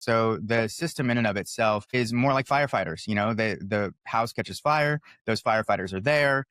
So the system in and of itself is more like firefighters. The house catches fire, those firefighters are there,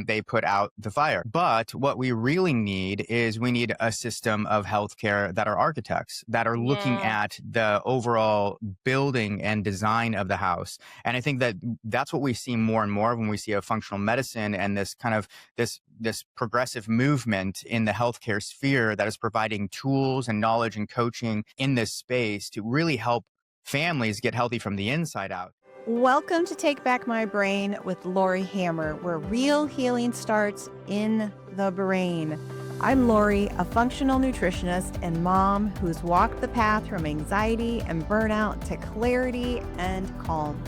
they put out the fire. But what we really need is we need a system of healthcare that are architects that are looking Yeah. at the overall building and design of the house. And I think that that's what we see more and more when we see a functional medicine and this kind of this progressive movement in the healthcare sphere that is providing tools and knowledge and coaching in this space to really help families get healthy from the inside out. Welcome to Take Back My Brain with Laurie Hammer, where real healing starts in the brain. I'm Laurie, a functional nutritionist and mom who's walked the path from anxiety and burnout to clarity and calm.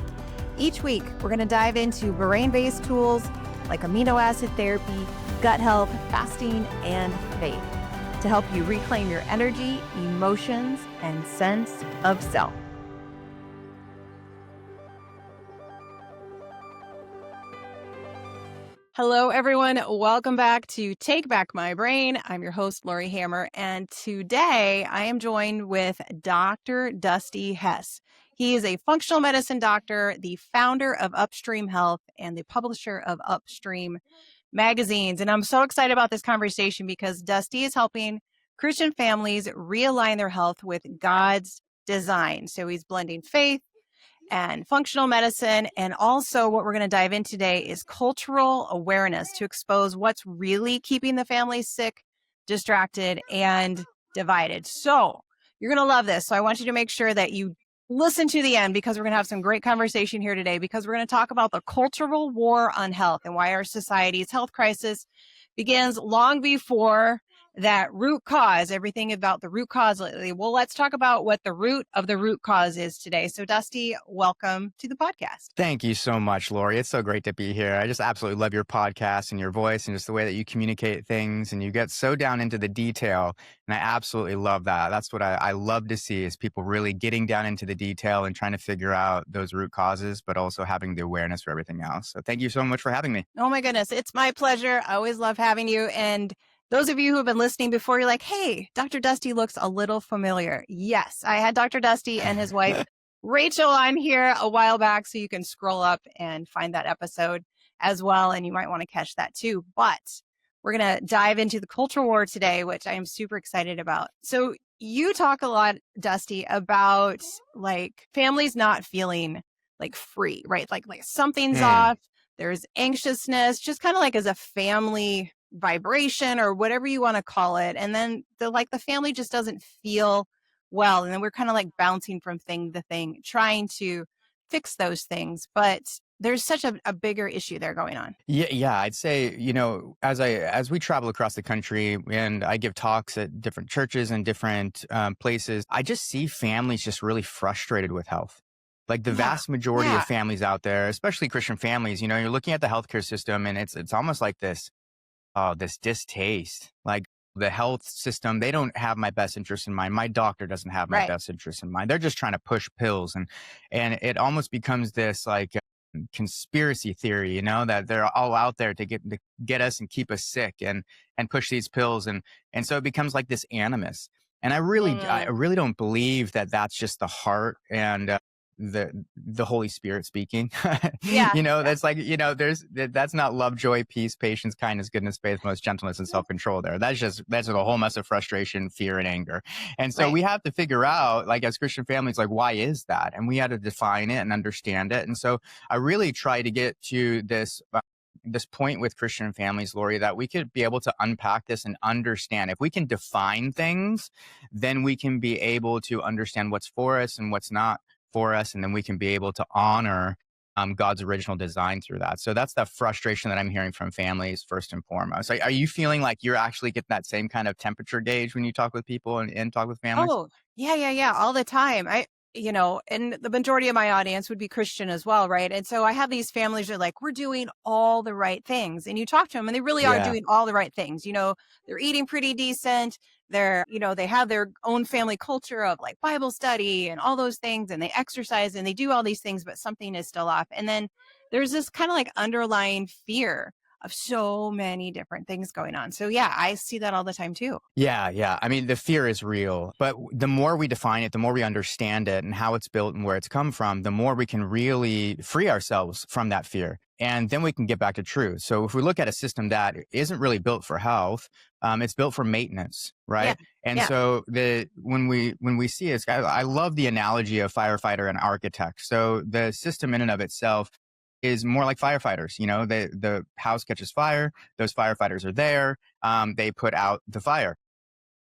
Each week, we're going to dive into brain-based tools like amino acid therapy, gut health, fasting, and faith to help you reclaim your energy, emotions, and sense of self. Hello, everyone. Welcome back to Take Back My Brain. I'm your host, Laurie Hammer, and today I am joined with Dr. Dusty Hess. He is a functional medicine doctor, the founder of Upstream Health, and the publisher of Upstream magazines. And I'm so excited about this conversation because Dusty is helping Christian families realign their health with God's design. So he's blending faith and functional medicine. And also what we're going to dive in today is cultural awareness to expose what's really keeping the family sick, distracted, and divided. So you're going to love this. So I want you to make sure that you listen to the end because we're going to have some great conversation here today because we're going to talk about the cultural war on health and why our society's health crisis begins long before that root cause, everything about the root cause lately. Well, let's talk about what the root of the root cause is today. So Dusty, welcome to the podcast. Thank you so much, Laurie. It's so great to be here. I just absolutely love your podcast and your voice and just the way that you communicate things and you get so down into the detail. And I absolutely love that. That's what I love to see is people really getting down into the detail and trying to figure out those root causes, but also having the awareness for everything else. So thank you so much for having me. Oh my goodness. It's my pleasure. I always love having you. And those of you who have been listening before, you're like, hey, Dr. Dusty looks a little familiar. Yes, I had Dr. Dusty and his wife, Rachel, on here a while back. So you can scroll up and find that episode as well. And you might want to catch that too. But we're going to dive into the cultural war today, which I am super excited about. So you talk a lot, Dusty, about like families not feeling like free, right? Like something's off. There's anxiousness, just kind of like as a family vibration or whatever you want to call it. And then the family just doesn't feel well. And then we're kind of like bouncing from thing to thing, trying to fix those things. But there's such a bigger issue there going on. Yeah, I'd say, as we travel across the country and I give talks at different churches and different places, I just see families just really frustrated with health. Like the vast majority of families out there, especially Christian families, you're looking at the healthcare system and it's almost like this distaste. Like the health system, they don't have my best interest in mind. My doctor doesn't have my best interest in mind. They're just trying to push pills, and it almost becomes this like conspiracy theory, that they're all out there to get us and keep us sick and push these pills, and so it becomes like this animus. And I really don't believe that that's just the heart and the Holy Spirit speaking. That's like, that's not love, joy, peace, patience, kindness, goodness, faith, most gentleness, and self-control there. That's a whole mess of frustration, fear, and anger. And so we have to figure out, like as Christian families, like why is that? And we had to define it and understand it. And so I really try to get to this point with Christian families, Laurie, that we could be able to unpack this and understand. If we can define things, then we can be able to understand what's for us and what's not for us, and then we can be able to honor God's original design through that. So that's the frustration that I'm hearing from families first and foremost. Are you feeling like you're actually getting that same kind of temperature gauge when you talk with people and talk with families? Oh, yeah, all the time. And the majority of my audience would be Christian as well, right? And so I have these families that are like, we're doing all the right things. And you talk to them and they really are doing all the right things. They're eating pretty decent. They have their own family culture of like Bible study and all those things. And they exercise and they do all these things, but something is still off. And then there's this kind of like underlying fear of so many different things going on. So yeah, I see that all the time too. Yeah, yeah. I mean, the fear is real, but the more we define it, the more we understand it and how it's built and where it's come from, the more we can really free ourselves from that fear. And then we can get back to truth. So if we look at a system that isn't really built for health, it's built for maintenance, Yeah. right? And Yeah. so when we see it, I love the analogy of firefighter and architect. So the system in and of itself is more like firefighters. The house catches fire, those firefighters are there, they put out the fire.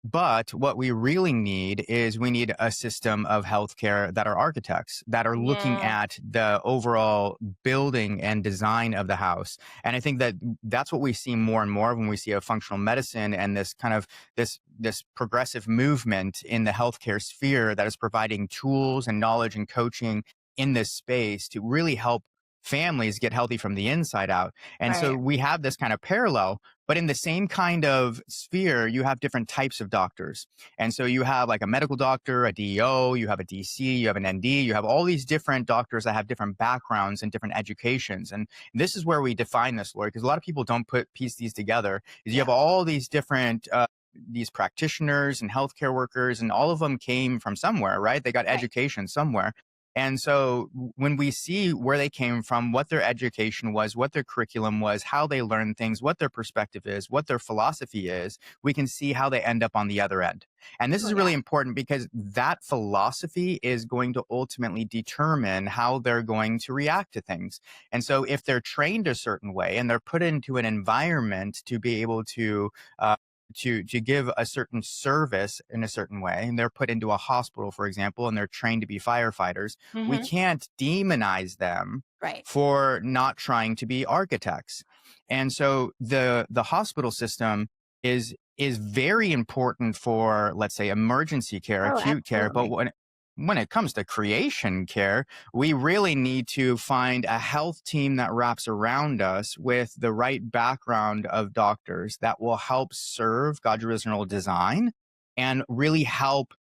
But what we really need is we need a system of healthcare that are architects that are looking Yeah. at the overall building and design of the house. And I think that that's what we see more and more when we see a functional medicine and this kind of this progressive movement in the healthcare sphere that is providing tools and knowledge and coaching in this space to really help families get healthy from the inside out. And so Right. we have this kind of parallel, but in the same kind of sphere, you have different types of doctors. And so you have like a medical doctor, a DEO, you have a DC, you have an ND, you have all these different doctors that have different backgrounds and different educations. And this is where we define this, Lori, because a lot of people don't piece these together. Is you Yeah. have all these different these practitioners and healthcare workers, and all of them came from somewhere, right? They got Right. education somewhere. And so when we see where they came from, what their education was, what their curriculum was, how they learn things, what their perspective is, what their philosophy is, we can see how they end up on the other end. And this Oh is yeah. really important because that philosophy is going to ultimately determine how they're going to react to things. And so if they're trained a certain way and they're put into an environment to be able to give a certain service in a certain way, and they're put into a hospital, for example, and they're trained to be firefighters, we Hmm. can't demonize them Right. for not trying to be architects. And so the hospital system is very important for, let's say, emergency care, Oh, acute care, but absolutely. when it comes to creation care, we really need to find a health team that wraps around us with the right background of doctors that will help serve God's original design and really help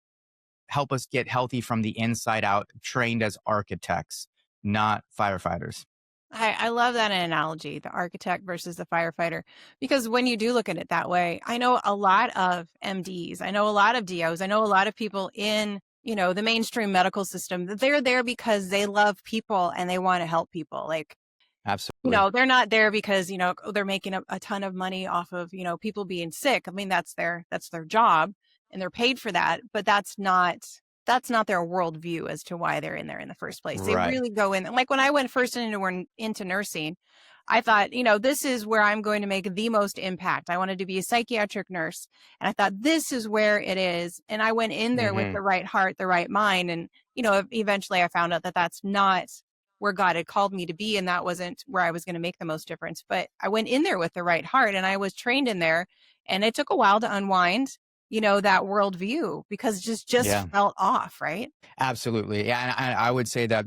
us get healthy from the inside out, trained as architects, not firefighters. I love that analogy, the architect versus the firefighter, because when you do look at it that way, I know a lot of MDs, I know a lot of DOs, I know a lot of people in, the mainstream medical system that they're there because they love people and they want to help people. Like, Absolutely. they're not there because, they're making a ton of money off of, people being sick. I mean, that's their job and they're paid for that, but that's not their worldview as to why they're in there in the first place. They Right. really go in, like when I went first into nursing, I thought, this is where I'm going to make the most impact. I wanted to be a psychiatric nurse. And I thought, this is where it is. And I went in there with Hmm. the right heart, the right mind. And, eventually I found out that that's not where God had called me to be. And that wasn't where I was going to make the most difference. But I went in there with the right heart and I was trained in there. And it took a while to unwind, that worldview because it just Yeah. felt off, right? Absolutely. Yeah, and I would say that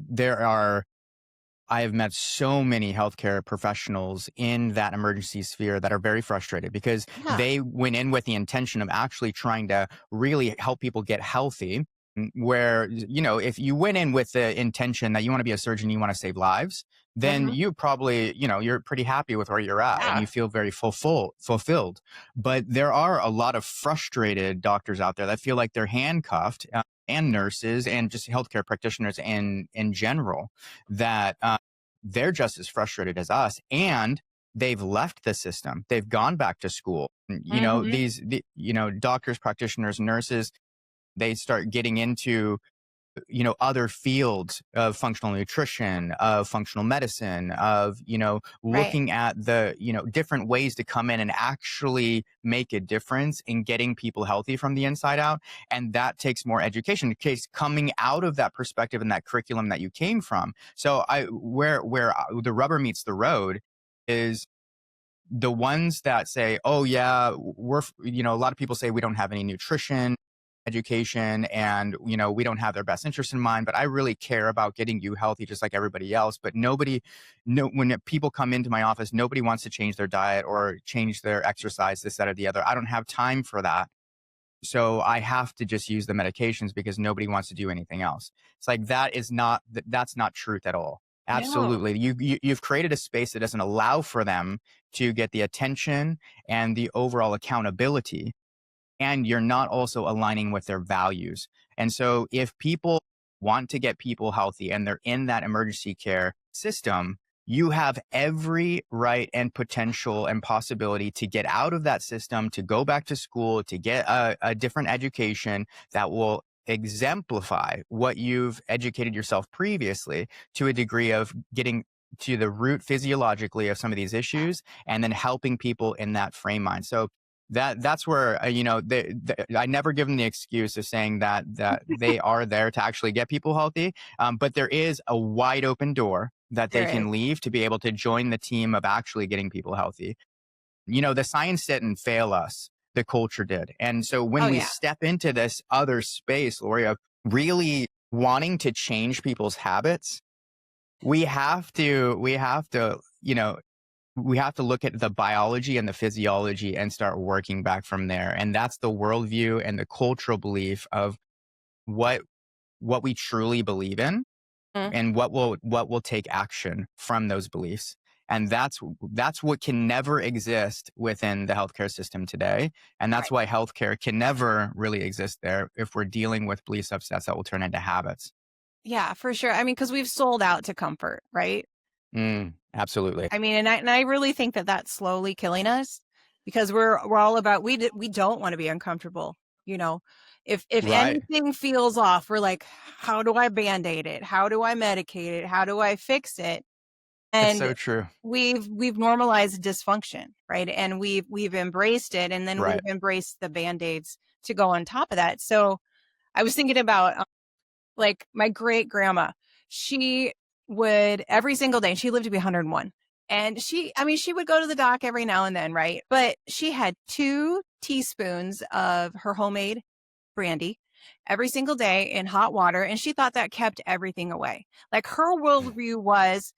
I have met so many healthcare professionals in that emergency sphere that are very frustrated because Yeah. they went in with the intention of actually trying to really help people get healthy. Where, if you went in with the intention that you want to be a surgeon, you want to save lives, then Hmm. you probably, you're pretty happy with where you're at and Yeah. you feel very fulfilled. But there are a lot of frustrated doctors out there that feel like they're handcuffed, and nurses and just healthcare practitioners in general, that they're just as frustrated as us, and they've left the system. They've gone back to school. Hmm. Doctors, practitioners, nurses, they start getting into other fields of functional nutrition, of functional medicine, of Right. looking at the different ways to come in and actually make a difference in getting people healthy from the inside out. And that takes more education, in case coming out of that perspective and that curriculum that you came from. So where the rubber meets the road is the ones that say, oh yeah, a lot of people say we don't have any nutrition education, and we don't have their best interest in mind, but I really care about getting you healthy just like everybody else. But nobody, no, when people come into my office, nobody wants to change their diet or change their exercise, this, that, or the other. I don't have time for that. So I have to just use the medications because nobody wants to do anything else. It's like that's not truth at all. No. Absolutely. You've created a space that doesn't allow for them to get the attention and the overall accountability, and you're not also aligning with their values. And so if people want to get people healthy and they're in that emergency care system, you have every right and potential and possibility to get out of that system, to go back to school, to get a different education that will exemplify what you've educated yourself previously, to a degree of getting to the root physiologically of some of these issues and then helping people in that frame mind. So that's where I never give them the excuse of saying that they are there to actually get people healthy, but there is a wide open door that they There is. can leave to be able to join the team of actually getting people healthy. The science didn't fail us, the culture did. And so when Oh, we yeah. step into this other space, Laurie, of really wanting to change people's habits, we have to look at the biology and the physiology and start working back from there. And that's the worldview and the cultural belief of what we truly believe in, Mm, and what will take action from those beliefs. And that's what can never exist within the healthcare system today. And that's right. why healthcare can never really exist there if we're dealing with belief subsets that will turn into habits. Yeah, for sure. I mean, because we've sold out to comfort, right? Absolutely. I mean, and I really think that that's slowly killing us because we're all about we don't want to be uncomfortable. You know, if Right. anything feels off, we're like, how do I band-aid it? How do I medicate it? How do I fix it? It's And so true. we've normalized dysfunction, right? And we've embraced it, and then we've Right. embraced the band-aids to go on top of that. So I was thinking about like my great grandma, she would every single day, she lived to be 101. And I mean, she would go to the doc every now and then, right? But she had 2 teaspoons of her homemade brandy every single day in hot water. And she thought that kept everything away. Like her worldview was,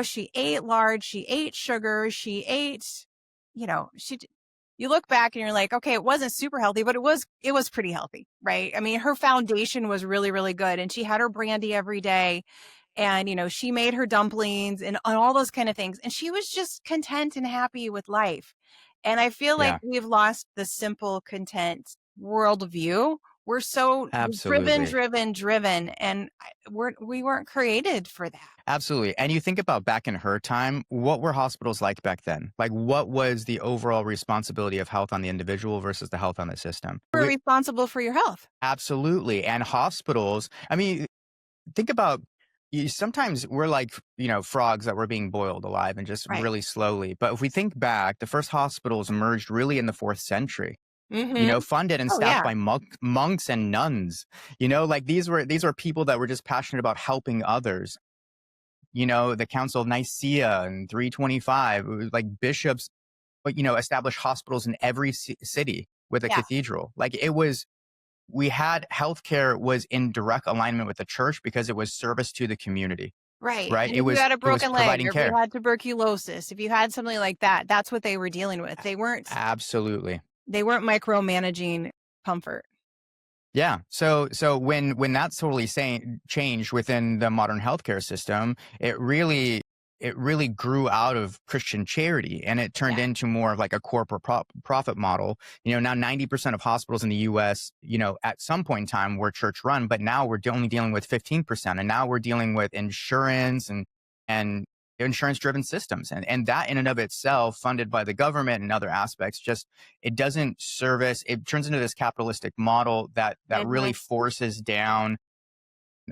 she ate large, she ate sugar, she ate, she you look back and you're like, okay, it wasn't super healthy, but it was pretty healthy, right? I mean, her foundation was really, really good. And she had her brandy every day. And, she made her dumplings and all those kind of things. And she was just content and happy with life. And I feel like Yeah, we've lost the simple, content worldview. We're so driven, absolutely. driven, driven, and we weren't created for that. Absolutely. And you think about back in her time, what were hospitals like back then? Like, what was the overall responsibility of health on the individual versus the health on the system? We're responsible for your health. Absolutely. And hospitals, I mean, think about, sometimes we're like, frogs that were being boiled alive and just Right. really slowly. But if we think back, the first hospitals emerged really in the fourth century. Mm-hmm. Funded and Oh, staffed yeah. by monks and nuns. Like these were people that were just passionate about helping others. The Council of Nicaea in 325, it was like bishops, but established hospitals in every city with a Yeah. cathedral. Like we had healthcare was in direct alignment with the church because it was service to the community, Right. right? And It if you was had a it was broken leg providing or if you care. had tuberculosis, if you had something like that, that's what they were dealing with. Absolutely. They weren't micromanaging comfort. Yeah. So when that's totally saying changed within the modern healthcare system, it really grew out of Christian charity, and it turned Yeah. into more of like a corporate profit model. Now 90% of hospitals in the US, at some point in time were church run, but now we're only dealing with 15%. And now we're dealing with insurance and insurance driven systems. And that in and of itself, funded by the government and other aspects, just it doesn't service, it turns into this capitalistic model that Mhm. really forces down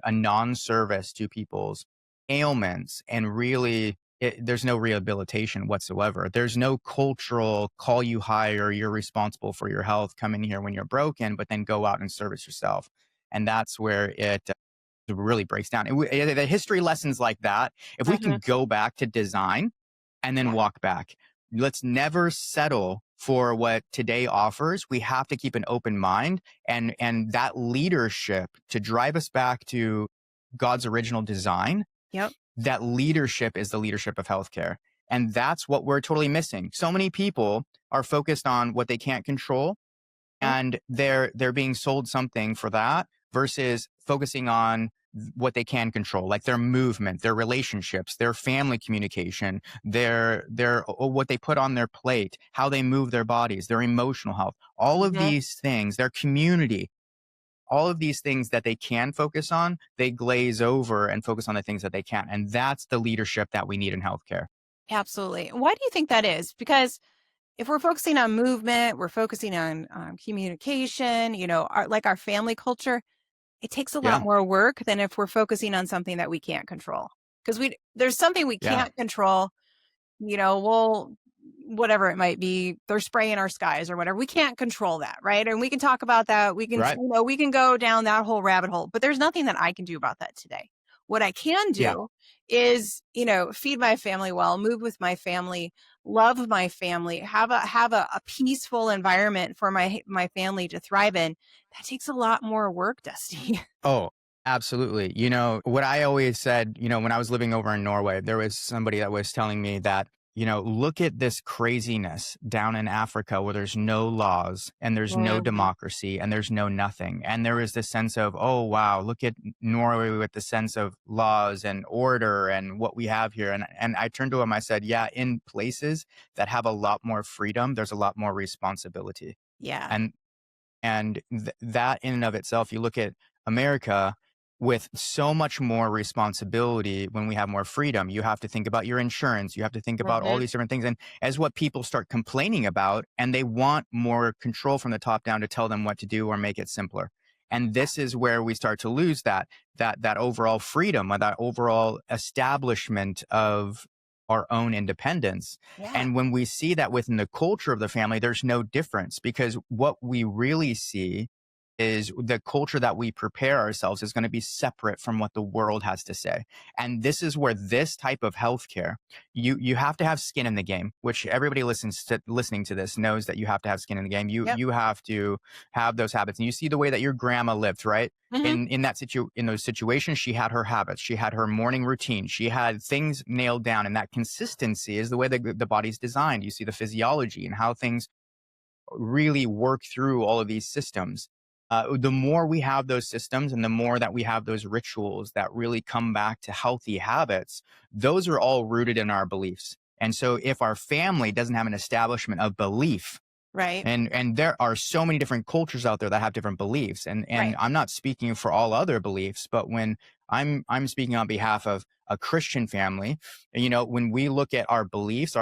a non-service to people's ailments, and really there's no rehabilitation whatsoever. There's no cultural call you higher, you're responsible for your health, come in here when you're broken, but then go out and service yourself. And that's where it really breaks down. The history lessons like that, if we can Mhm. go back to design and then Yeah. walk back, let's never settle for what today offers. We have to keep an open mind, and that leadership to drive us back to God's original design. Yep. That leadership is the leadership of healthcare. And that's what we're totally missing. So many people are focused on what they can't control, Mm. and they're being sold something for that versus focusing on what they can control, like their movement, their relationships, their family communication, their what they put on their plate, how they move their bodies, their emotional health, all of Mhm. these things, their community, all of these things that they can focus on, they glaze over and focus on the things that they can't. And that's the leadership that we need in healthcare. Absolutely. Why do you think that is? Because if we're focusing on movement, we're focusing on communication, our family culture, it takes a lot Yeah. more work than if we're focusing on something that we can't control. Because there's something we Yeah. can't control. We'll whatever it might be, they're spraying our skies or whatever. We can't control that, right? And we can talk about that. We can, Right. we can go down that whole rabbit hole, but there's nothing that I can do about that today. What I can Yeah. do is, feed my family well, move with my family, love my family, have a peaceful environment for my family to thrive in. That takes a lot more work, Dusty. Oh, absolutely. What I always said, when I was living over in Norway, there was somebody that was telling me that, look at this craziness down in Africa where there's no laws and there's no Mhm. democracy and there's no nothing. And there is this sense of, oh, wow, look at Norway with the sense of laws and order and what we have here. And I turned to him, I said, yeah, in places that have a lot more freedom, there's a lot more responsibility. Yeah. And that in and of itself, you look at America with so much more responsibility when we have more freedom. You have to think about your insurance. You have to think about all Mhm. these different things. And as what people start complaining about, and they want more control from the top down to tell them what to do or make it simpler. And this is where we start to lose that overall freedom or that overall establishment of our own independence. Yeah. And when we see that within the culture of the family, there's no difference because what we really see is the culture that we prepare ourselves is going to be separate from what the world has to say. And this is where this type of healthcare, you have to have skin in the game, which everybody listening to this knows that you have to have skin in the game. You Yep. you have to have those habits. And you see the way that your grandma lived, right? Mhm. In those situations, she had her habits, she had her morning routine, she had things nailed down, and that consistency is the way that the body's designed. You see the physiology and how things really work through all of these systems. The more we have those systems and the more that we have those rituals that really come back to healthy habits, those are all rooted in our beliefs. And so if our family doesn't have an establishment of belief, Right. and there are so many different cultures out there that have different beliefs. And Right. I'm not speaking for all other beliefs, but when I'm speaking on behalf of a Christian family, when we look at our beliefs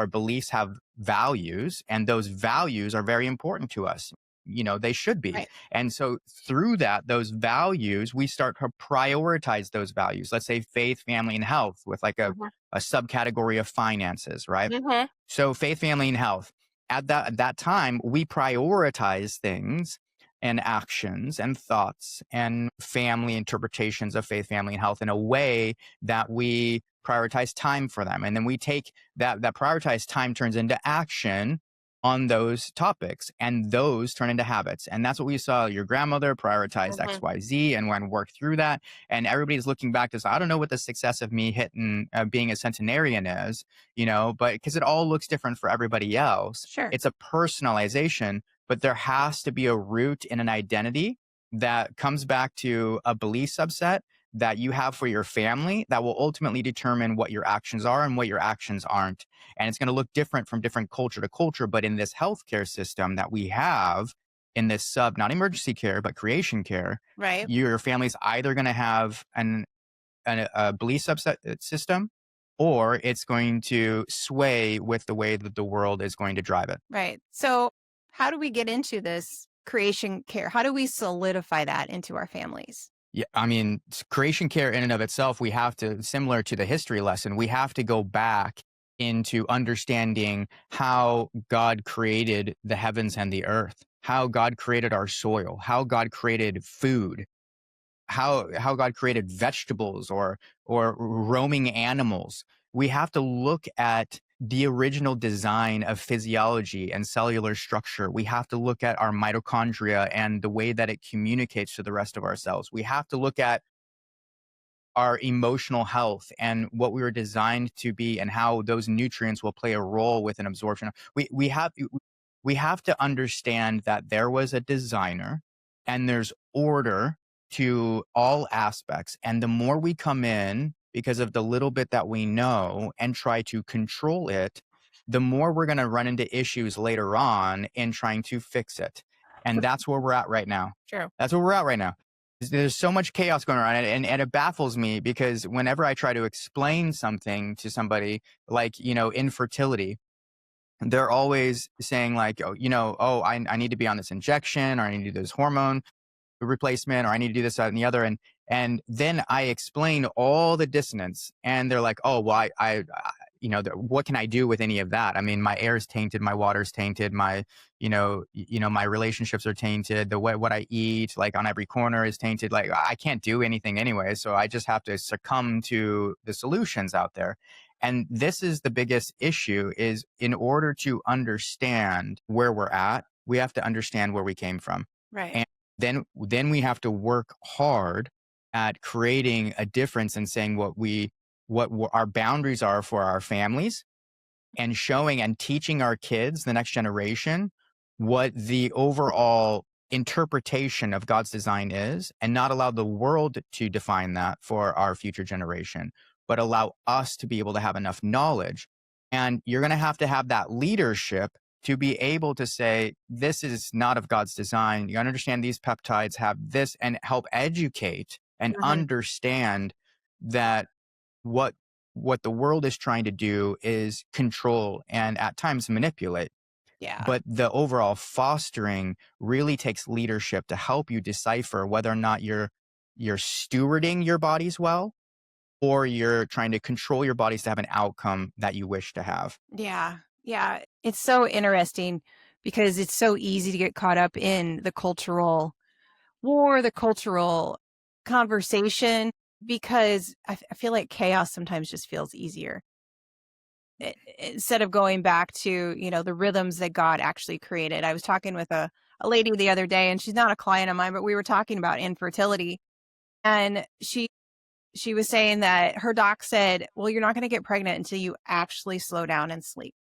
have values, and those values are very important to us. They should be. Right. And so through those values, we start to prioritize those values. Let's say faith, family, and health with like Mhm. a subcategory of finances, right? Mhm. So faith, family, and health. At that time, we prioritize things and actions and thoughts and family interpretations of faith, family, and health in a way that we prioritize time for them. And then we take that prioritized time turns into action on those topics, and those turn into habits. And that's what we saw. Your grandmother prioritized Mhm. XYZ and when worked through that. And everybody's looking back to say, I don't know what the success of me hitting being a centenarian is, but because it all looks different for everybody else, Sure. it's a personalization, but there has to be a root in an identity that comes back to a belief subset that you have for your family that will ultimately determine what your actions are and what your actions aren't. And it's going to look different from different culture to culture. But in this healthcare system that we have, in this not emergency care, but creation care, Right. your family's either going to have a belief subset system, or it's going to sway with the way that the world is going to drive it. Right. So, how do we get into this creation care? How do we solidify that into our families? Yeah, I mean, creation care in and of itself, we have to, similar to the history lesson, we have to go back into understanding how God created the heavens and the earth, how God created our soil, how God created food, how God created vegetables or roaming animals. We have to look at the original design of physiology and cellular structure. We have to look at our mitochondria and the way that it communicates to the rest of our cells. We have to look at our emotional health and what we were designed to be and how those nutrients will play a role with an absorption. We have to understand that there was a designer and there's order to all aspects. And the more we come in because of the little bit that we know and try to control it, the more we're going to run into issues later on in trying to fix it. And that's where we're at right now. True. That's where we're at right now. There's so much chaos going on, and it baffles me because whenever I try to explain something to somebody, like, infertility, they're always saying like, I need to be on this injection, or I need to do this hormone replacement, or I need to do this, that, and the other. And then I explain all the dissonance, and they're like, oh, well, what can I do with any of that? I mean, my air is tainted, my water's tainted, my, my relationships are tainted. The way what I eat, like on every corner, is tainted. Like, I can't do anything anyway. So I just have to succumb to the solutions out there. And this is the biggest issue: is in order to understand where we're at, we have to understand where we came from. Right. And then we have to work hard at creating a difference and saying what our boundaries are for our families, and showing and teaching our kids, the next generation, what the overall interpretation of God's design is, and not allow the world to define that for our future generation, but allow us to be able to have enough knowledge. And you're going to have that leadership to be able to say, this is not of God's design. You understand these peptides have this, and help educate and understand that what the world is trying to do is control and at times manipulate. Yeah. But the overall fostering really takes leadership to help you decipher whether or not you're stewarding your bodies well, or you're trying to control your bodies to have an outcome that you wish to have. Yeah. Yeah. It's so interesting because it's so easy to get caught up in the cultural war, the cultural conversation, because I feel like chaos sometimes just feels easier. Instead of going back to, the rhythms that God actually created. I was talking with a lady the other day, and she's not a client of mine, but we were talking about infertility. And she was saying that her doc said, well, you're not going to get pregnant until you actually slow down and sleep.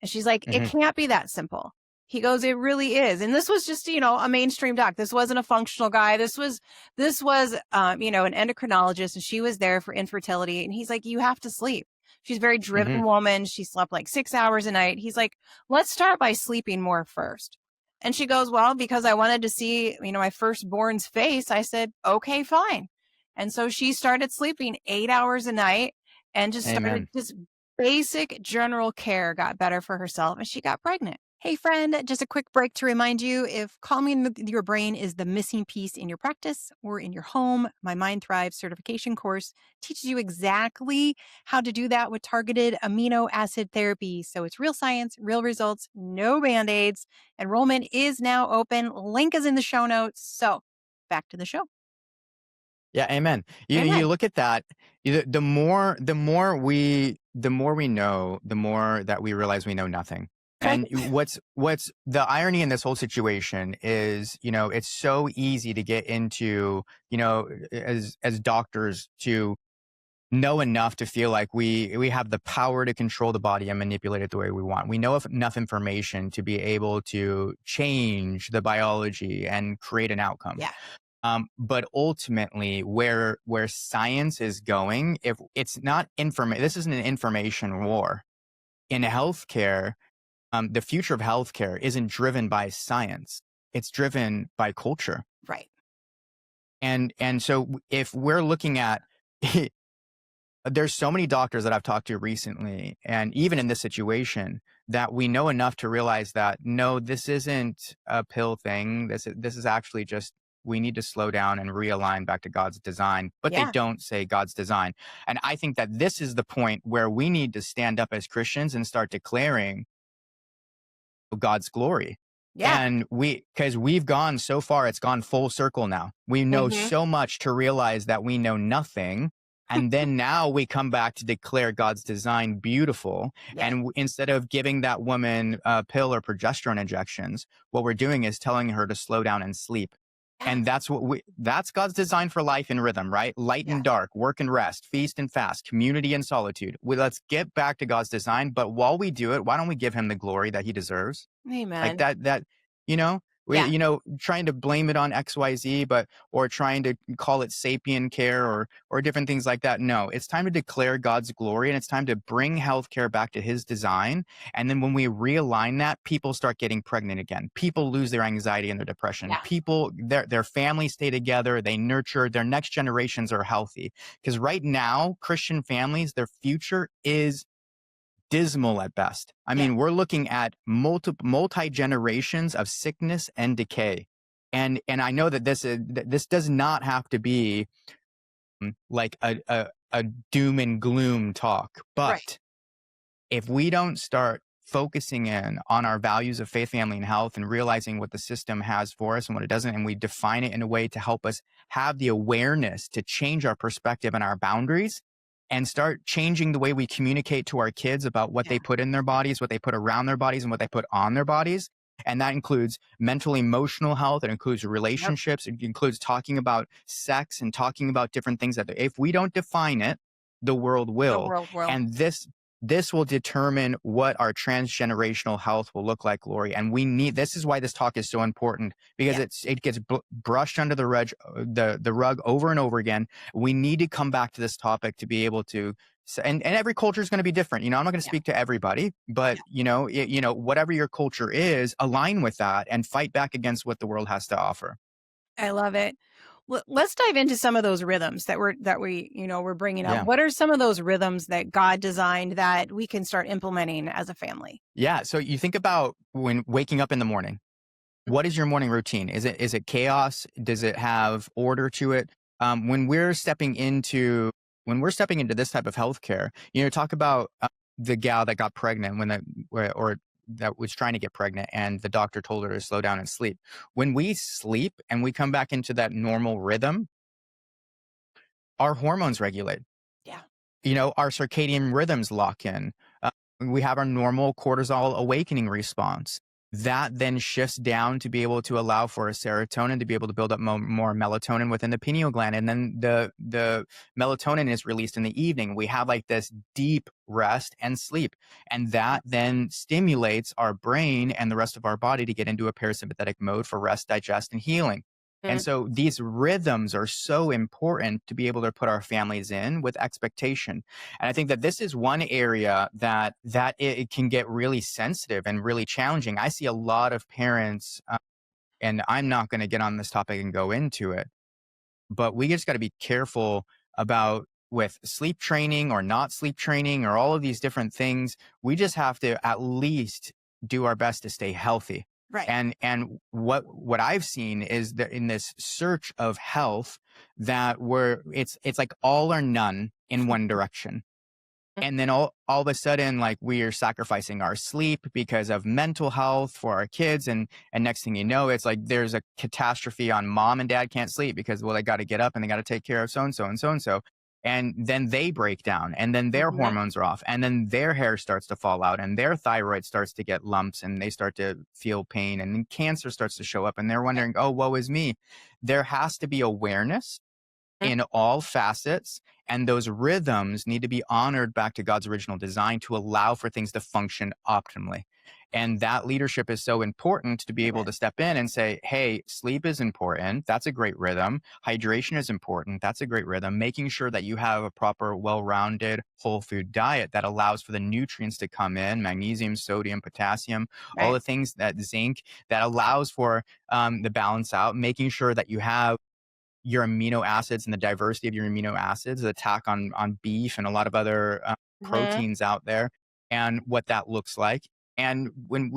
And she's like, it can't be that simple. He goes, it really is. And this was just, a mainstream doc. This wasn't a functional guy. This was, an endocrinologist, and she was there for infertility. And he's like, you have to sleep. She's a very driven woman. She slept like 6 hours a night. He's like, let's start by sleeping more first. And she goes, well, because I wanted to see, my firstborn's face. I said, okay, fine. And so she started sleeping 8 hours a night and just started just basic general care, got better for herself, and she got pregnant. Hey, friend, just a quick break to remind you, if calming your brain is the missing piece in your practice or in your home, my Mind Thrive certification course teaches you exactly how to do that with targeted amino acid therapy. So it's real science, real results, no Band-Aids. Enrollment is now open. Link is in the show notes. So back to the show. Yeah, amen. You look at that. The more we know, the more that we realize we know nothing. And what's the irony in this whole situation is, it's so easy to get into, as doctors, to know enough to feel like we have the power to control the body and manipulate it the way we want. We know enough information to be able to change the biology and create an outcome. Yeah. But ultimately, where science is going, if it's not this isn't an information war. In healthcare, the future of healthcare isn't driven by science; it's driven by culture. Right. And so, if we're looking at, there's so many doctors that I've talked to recently, and even in this situation, that we know enough to realize that no, this isn't a pill thing. This is actually just, we need to slow down and realign back to God's design, but they don't say God's design. And I think that this is the point where we need to stand up as Christians and start declaring God's glory. Yeah. And because we've gone so far, it's gone full circle now. We know so much to realize that we know nothing. And then now we come back to declare God's design beautiful. Yeah. And instead of giving that woman a pill or progesterone injections, what we're doing is telling her to slow down and sleep. And that's God's design for life and rhythm, right? Light and dark, work and rest, feast and fast, community and solitude. Let's get back to God's design. But while we do it, why don't we give him the glory that he deserves? Amen. Like that, Yeah. Trying to blame it on XYZ, or trying to call it sapien care or different things like that. No, it's time to declare God's glory, and it's time to bring healthcare back to his design. And then when we realign that, people start getting pregnant again. People lose their anxiety and their depression. Yeah. People, their families stay together. They nurture, their next generations are healthy. Because right now, Christian families, their future is dismal at best. I Yeah. mean, we're looking at multi generations of sickness and decay. And I know that this does not have to be like a doom and gloom talk, Right. but if we don't start focusing in on our values of faith, family, and health, and realizing what the system has for us and what it doesn't, and we define it in a way to help us have the awareness to change our perspective and our boundaries and start changing the way we communicate to our kids about what Yeah. they put in their bodies, what they put around their bodies, and what they put on their bodies. And that includes mental, emotional health. It includes Yep. relationships. It includes talking about sex and talking about different things that if we don't define it, the world The will. world will. And this will determine what our transgenerational health will look like, Laurie. And this is why this talk is so important, because Yeah. it gets brushed under the rug over and over again. We need to come back to this topic to be able to, and every culture is going to be different. I'm not going to Yeah. speak to everybody, but whatever your culture is, align with that and fight back against what the world has to offer. I love it. Let's dive into some of those rhythms that we're bringing up. Yeah. What are some of those rhythms that God designed that we can start implementing as a family? Yeah. So you think about when waking up in the morning. What is your morning routine? Is it chaos? Does it have order to it? When we're stepping into this type of healthcare, talk about the gal that got pregnant or that was trying to get pregnant, and the doctor told her to slow down and sleep. When we sleep and we come back into that normal rhythm, our hormones regulate. Yeah. Our circadian rhythms lock in. We have our normal cortisol awakening response. That then shifts down to be able to allow for a serotonin to be able to build up more melatonin within the pineal gland. And then the melatonin is released in the evening. We have like this deep rest and sleep. And that then stimulates our brain and the rest of our body to get into a parasympathetic mode for rest, digest, and healing. And so these rhythms are so important to be able to put our families in with expectation. And I think that this is one area that it can get really sensitive and really challenging. I see a lot of parents, and I'm not going to get on this topic and go into it, but we just got to be careful about with sleep training or not sleep training or all of these different things. We just have to at least do our best to stay healthy. Right. And what I've seen is that in this search of health, that it's like all or none in one direction. And then all of a sudden, like, we are sacrificing our sleep because of mental health for our kids. And next thing you know, it's like there's a catastrophe on mom and dad can't sleep because, well, they got to get up and they got to take care of so-and-so and so-and-so. And then they break down, and then their hormones are off, and then their hair starts to fall out, and their thyroid starts to get lumps, and they start to feel pain, and then cancer starts to show up, and they're wondering, oh, woe is me. There has to be awareness in all facets, and those rhythms need to be honored back to God's original design to allow for things to function optimally. And that leadership is so important to be able to step in and say, hey, sleep is important. That's a great rhythm. Hydration is important. That's a great rhythm. Making sure that you have a proper, well-rounded whole food diet that allows for the nutrients to come in, magnesium, sodium, potassium, all the things, that zinc, that allows for the balance out, making sure that you have your amino acids and the diversity of your amino acids, the attack on beef and a lot of other proteins out there, and what that looks like. And when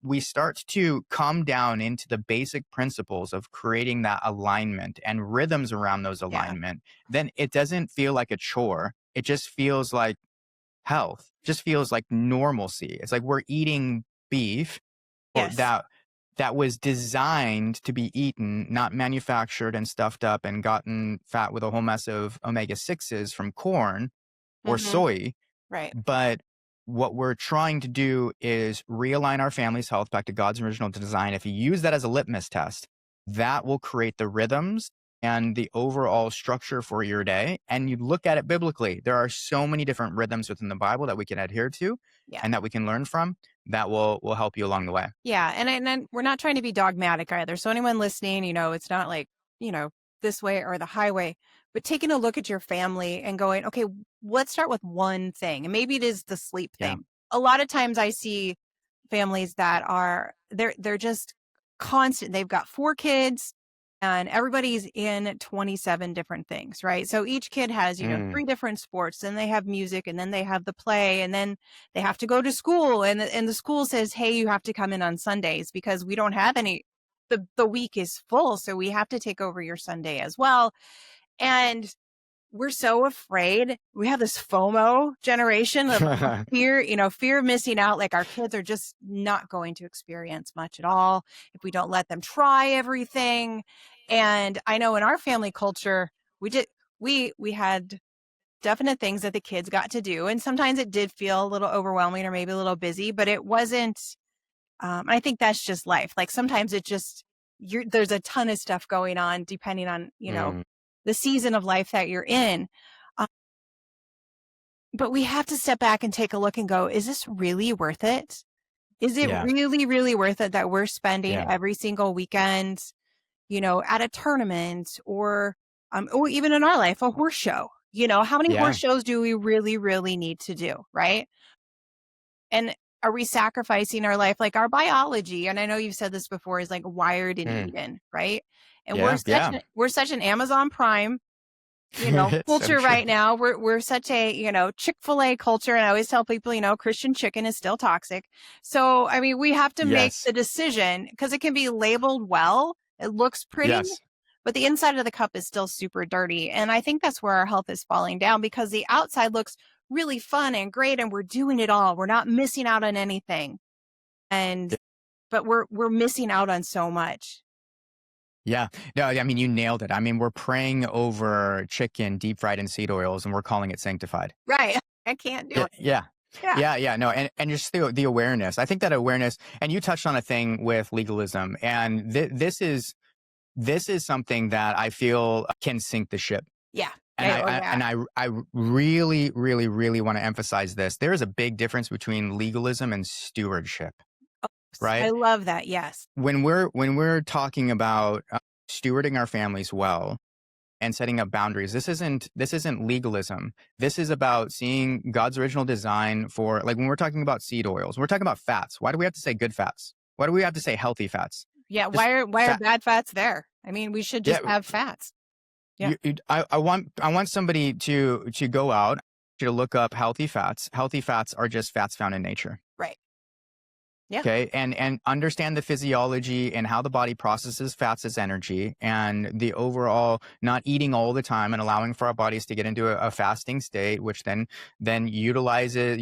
we start to come down into the basic principles of creating that alignment and rhythms around those alignment, then it doesn't feel like a chore. It just feels like health, just feels like normalcy. It's like we're eating beef or that was designed to be eaten, not manufactured and stuffed up and gotten fat with a whole mess of omega-6s from corn or soy. Right. But what we're trying to do is realign our family's health back to God's original design. If you use that as a litmus test, that will create the rhythms and the overall structure for your day, and you look at it biblically, there are so many different rhythms within the Bible that we can adhere to Yeah. and that we can learn from that will help you along the way. Yeah. And we're not trying to be dogmatic either. So anyone listening, it's not like, you know, this way or the highway, but taking a look at your family and going, okay, let's start with one thing. And maybe it is the sleep Yeah. thing. A lot of times I see families that are they're just constant. They've got 4 kids and everybody's in 27 different things, right? So each kid has, Mm. 3 different sports, and they have music, and then they have the play, and then they have to go to school, and the school says, "Hey, you have to come in on Sundays because we don't have any the week is full, so we have to take over your Sunday as well." And we're so afraid. We have this FOMO generation of fear, fear of missing out. Like our kids are just not going to experience much at all if we don't let them try everything. And I know in our family culture, we had definite things that the kids got to do. And sometimes it did feel a little overwhelming or maybe a little busy, but it wasn't. I think that's just life. Like sometimes it just, there's a ton of stuff going on depending on, Mm. the season of life that you're in. Uh, but we have to step back and take a look and go, is this really worth it? Is it Yeah. really, really worth it that we're spending Yeah. every single weekend, at a tournament or even in our life, a horse show? How many Yeah. horse shows do we really, really need to do? Right. And are we sacrificing our life? Like our biology, and I know you've said this before, is like wired in Mm. Eden, right? And Yeah. Yeah. we're such an Amazon Prime It's so culture true. right now. We're such a, Chick-fil-A culture. And I always tell people, Christian chicken is still toxic. So, I mean, we have to make Yes. the decision because it can be labeled well. It looks pretty, Yes. but the inside of the cup is still super dirty. And I think that's where our health is falling down because the outside looks really fun and great and we're doing it all. We're not missing out on anything. And but we're missing out on so much. Yeah. No, I mean, you nailed it. I mean, we're praying over chicken deep fried in seed oils and we're calling it sanctified. Right. I can't do Yeah. it. Yeah. Yeah. Yeah, yeah, no, and just the awareness. I think that awareness, and you touched on a thing with legalism, and this is something that I feel can sink the ship. Yeah. And Oh yeah. I really, really, really want to emphasize this. There is a big difference between legalism and stewardship, I right? love that. Yes. When we're talking about stewarding our families well and setting up boundaries, this isn't legalism. This is about seeing God's original design for, like, when we're talking about seed oils, we're talking about fats. Why do we have to say good fats? Why do we have to say healthy fats? Yeah. Just Why are fat. bad fats there? I mean, we should Yeah, just have fats. Yeah. I want somebody to go out to look up healthy fats. Healthy fats are just fats found in nature. Right. Yeah. Okay. And understand the physiology and how the body processes fats as energy, and the overall not eating all the time and allowing for our bodies to get into a fasting state, which then utilizes,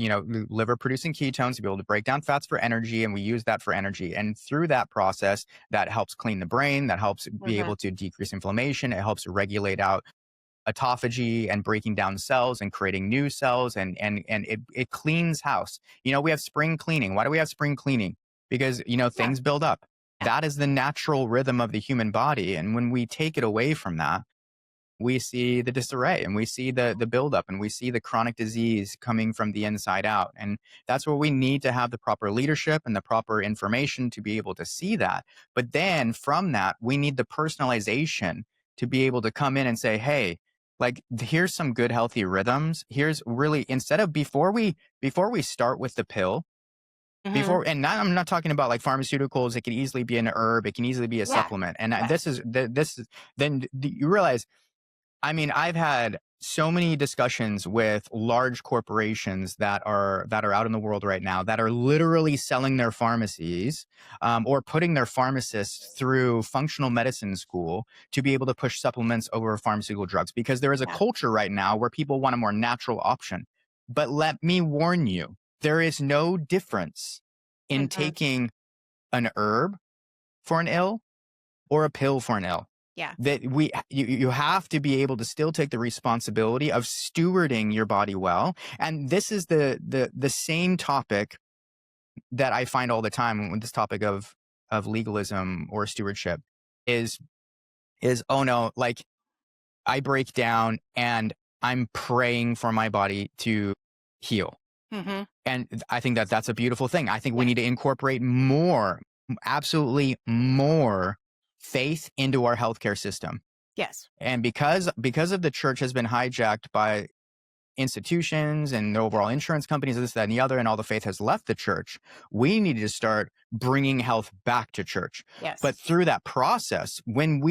liver producing ketones to be able to break down fats for energy. And we use that for energy. And through that process, that helps clean the brain, that helps be Mhm. able to decrease inflammation. It helps regulate out autophagy and breaking down cells and creating new cells, and it cleans house. We have spring cleaning. Why do we have spring cleaning? Because Yeah. things build up. Yeah. That is the natural rhythm of the human body, and when we take it away from that, we see the disarray, and we see the buildup, and we see the chronic disease coming from the inside out. And that's where we need to have the proper leadership and the proper information to be able to see that. But then from that, we need the personalization to be able to come in and say, hey, like, here's some good healthy rhythms. Here's really, instead of before we start with the pill, Mhm. I'm not talking about like pharmaceuticals. It can easily be an herb. It can easily be a Yeah. supplement. And Yeah. this is then you realize, I mean, I've had so many discussions with large corporations that are out in the world right now that are literally selling their pharmacies, or putting their pharmacists through functional medicine school to be able to push supplements over pharmaceutical drugs, because there is a Yeah. culture right now where people want a more natural option. But let me warn you, there is no difference in Mhm. taking an herb for an ill or a pill for an ill. Yeah. That you have to be able to still take the responsibility of stewarding your body well. And this is the same topic that I find all the time with this topic of legalism or stewardship is is, oh no, like I break down and I'm praying for my body to heal. Mm-hmm. And I think that that's a beautiful thing. I think we Yeah. need to incorporate more, absolutely more faith into our healthcare system. Yes. And because of the church has been hijacked by institutions and the overall insurance companies, this, that, and the other, and all the faith has left the church, we need to start bringing health back to church. Yes. But through that process, when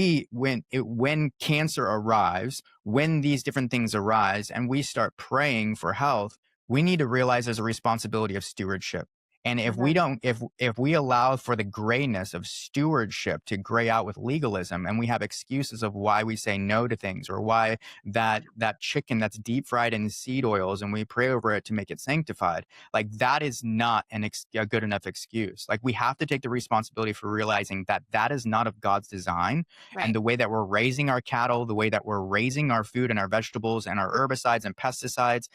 cancer arrives, when these different things arise, and we start praying for health, we need to realize there's a responsibility of stewardship. And if we Mhm. don't, if we allow for the grayness of stewardship to gray out with legalism, and we have excuses of why we say no to things, or why that chicken that's deep fried in seed oils and we pray over it to make it sanctified, like that is not a good enough excuse. Like we have to take the responsibility for realizing that that is not of God's design. And Right. the way that we're raising our cattle, the way that we're raising our food and our vegetables and our herbicides and pesticides,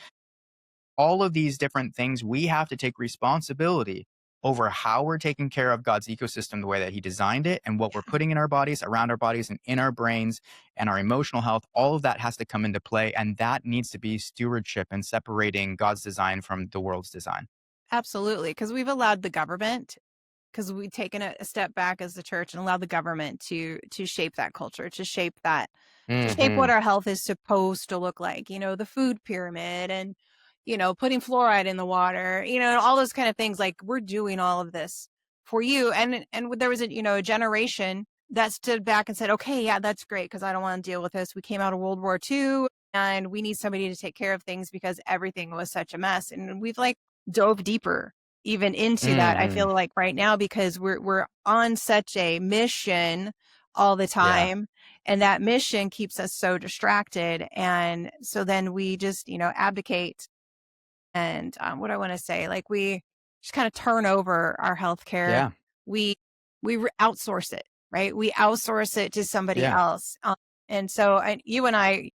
all of these different things, we have to take responsibility over how we're taking care of God's ecosystem the way that he designed it, and what we're putting in our bodies, around our bodies, and in our brains, and our emotional health. All of that has to come into play, and that needs to be stewardship and separating God's design from the world's design. Absolutely. Because we've allowed the government, because we've taken a step back as the church and allowed the government to shape that culture, to shape what Hmm. our health is supposed to look like. The food pyramid and putting fluoride in the water. All those kind of things. Like we're doing all of this for you. And there was a generation that stood back and said, okay, yeah, that's great, because I don't want to deal with this. We came out of World War II and we need somebody to take care of things because everything was such a mess. And we've like dove deeper even into that, I Hmm. feel like right now, because we're on such a mission all the Yeah. time, and that mission keeps us so distracted, and so then we just abdicate. And what I want to say, like, we just kind of turn over our healthcare. Yeah. We outsource it, right? We outsource it to somebody Yeah. else. And so you and I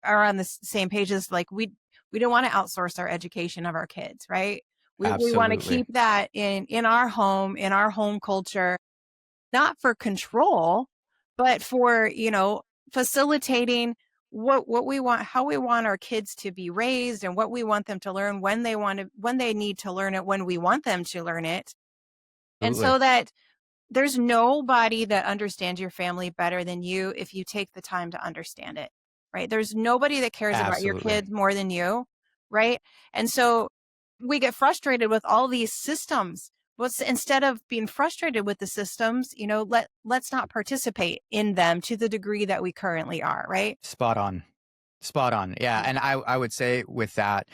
are on the same pages. Like we don't want to outsource our education of our kids, right? We want to Absolutely. keep that in our home, in our home culture, not for control, but for facilitating what we want, how we want our kids to be raised, and what we want them to learn, when they need to learn it, when we want them to learn it. And Absolutely. so that there's nobody that understands your family better than you if you take the time to understand it, right? There's nobody that cares about your Absolutely. kids more than you, right? And so we get frustrated with all these systems. Instead of being frustrated with the systems, let's not participate in them to the degree that we currently are, right? Spot on. Spot on. Yeah. And I would say with that,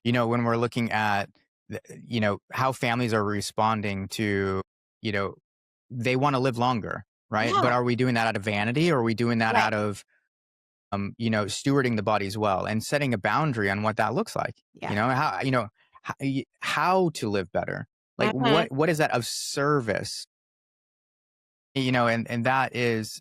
when we're looking at, how families are responding to, you know, they want to live longer, right? But Yeah. are we doing that out of vanity, or are we doing that Right. out of, stewarding the body as well and setting a boundary on what that looks like? Yeah. How to live better? Like Hmm. what is that of service? And that is,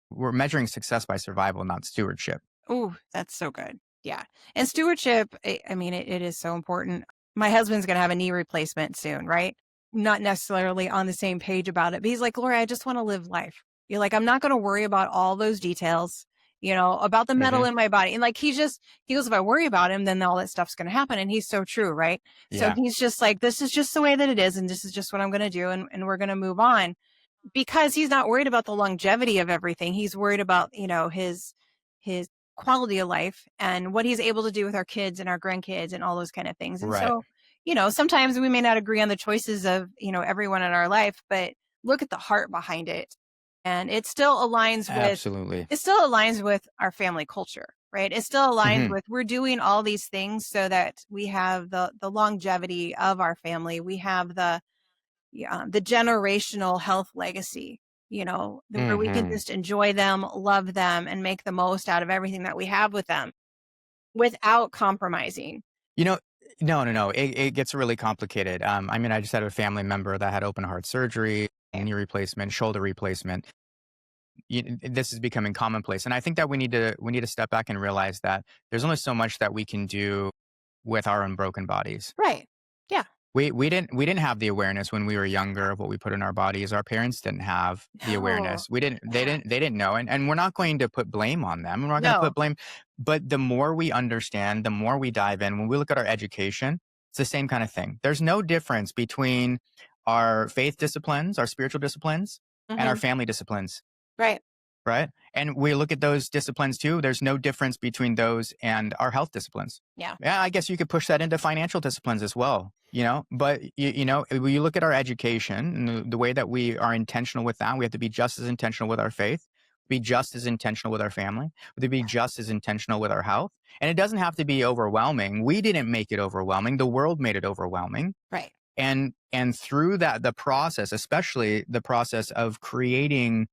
we're measuring success by survival, not stewardship. Oh, that's so good. Yeah. And stewardship, I mean, it is so important. My husband's going to have a knee replacement soon, right? Not necessarily on the same page about it, but he's like, Laura, I just want to live life. You're like, I'm not going to worry about all those details, about the metal Hmm. in my body. And like, he goes, if I worry about him, then all that stuff's going to happen. And he's so true, right? So Yeah. he's just like, this is just the way that it is. And this is just what I'm going to do. And we're going to move on, because he's not worried about the longevity of everything. He's worried about, his quality of life and what he's able to do with our kids and our grandkids and all those kind of things. And Right. so, sometimes we may not agree on the choices of, everyone in our life, but look at the heart behind it. And Absolutely. it still aligns with our family culture, right? It still aligns Hmm. with, we're doing all these things so that we have the longevity of our family. We have the generational health legacy, where we can Hmm. just enjoy them, love them, and make the most out of everything that we have with them without compromising. You know, no, no, no. It gets really complicated. I mean, I just had a family member that had open heart surgery, Okay. knee replacement, shoulder replacement. This is becoming commonplace, and I think that we need to step back and realize that there's only so much that we can do with our unbroken bodies. Right. Yeah. We didn't have the awareness when we were younger of what we put in our bodies. Our parents didn't have the No. awareness. We didn't they Yeah. didn't know, and we're not going to put blame on them. We're not gonna No. put blame, but the more we understand, the more we dive in, when we look at our education, it's the same kind of thing. There's no difference between our faith disciplines, our spiritual disciplines, and our Hmm. family disciplines. Right. Right? And we look at those disciplines too. There's no difference between those and our health disciplines. Yeah. Yeah, I guess you could push that into financial disciplines as well, but when you look at our education and the way that we are intentional with that, we have to be just as intentional with our faith, be just as intentional with our family, to be just as intentional with our health. And it doesn't have to be overwhelming. We didn't make it overwhelming. The world made it overwhelming. Right. And through that, the process, especially the process of creating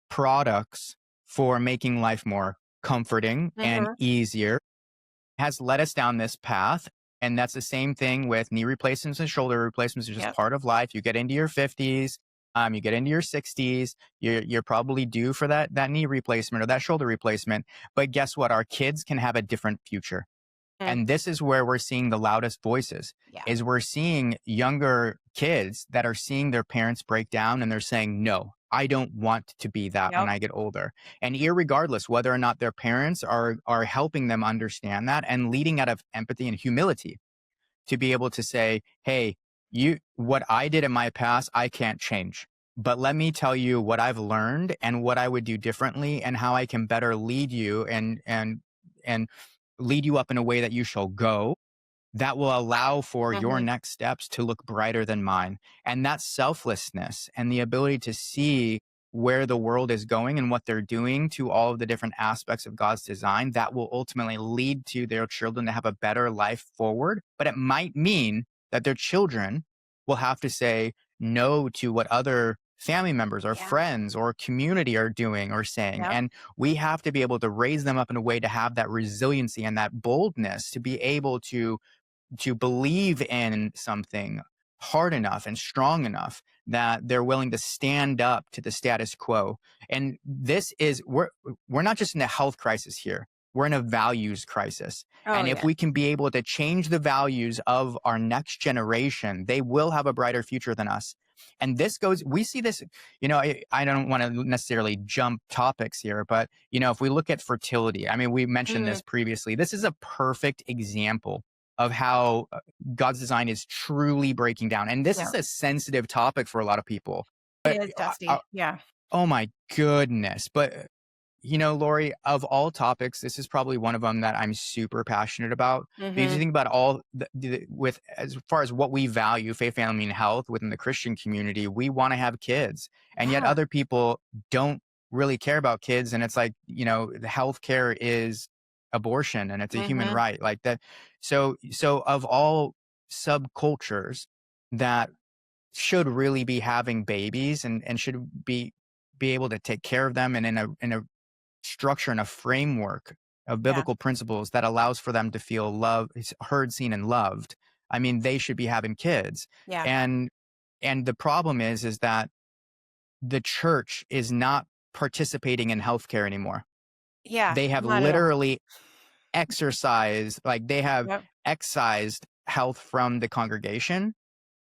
products for making life more comforting and Hmm. easier, has led us down this path. And that's the same thing with knee replacements and shoulder replacements. It's just Yep. part of life. You get into your 50s, you get into your 60s, you're probably due for that knee replacement or that shoulder replacement. But guess what? Our kids can have a different future. Mm. And this is where we're seeing the loudest voices, Yeah. is we're seeing younger kids that are seeing their parents break down and they're saying, no, I don't want to be that when Yep. I get older. And irregardless whether or not their parents are helping them understand that and leading out of empathy and humility to be able to say, hey, what I did in my past, I can't change. But let me tell you what I've learned and what I would do differently and how I can better lead you and lead you up in a way that you shall go that will allow for your Hmm. next steps to look brighter than mine. And that selflessness and the ability to see where the world is going and what they're doing to all of the different aspects of God's design, that will ultimately lead to their children to have a better life forward. But it might mean that their children will have to say no to what other family members or Yeah. friends or community are doing or saying. Yep. And we have to be able to raise them up in a way to have that resiliency and that boldness to be able to believe in something hard enough and strong enough that they're willing to stand up to the status quo. And this is we're not just in a health crisis here. We're in a values crisis. Oh And if yeah. we can be able to change the values of our next generation, they will have a brighter future than us. And we see this, I don't want to necessarily jump topics here, but, if we look at fertility, I mean, we mentioned Mm. this previously. This is a perfect example of how God's design is truly breaking down. And this Yeah. is a sensitive topic for a lot of people. It But is dusty. Yeah. oh my goodness. But Laurie, of all topics, this is probably one of them that I'm super passionate about because you Hmm. think about all with as far as what we value, faith, family, and health within the Christian community, we want to have kids, and yet Yeah. other people don't really care about kids. And it's like, the healthcare is abortion and it's a human Hmm. right like that. So of all subcultures that should really be having babies and should be able to take care of them and in a structure and a framework of Yeah. biblical principles that allows for them to feel loved, heard, seen, and loved. I mean, they should be having kids. Yeah. And the problem is that the church is not participating in healthcare anymore. Yeah. They have Not at all. literally they have Yep. excised health from the congregation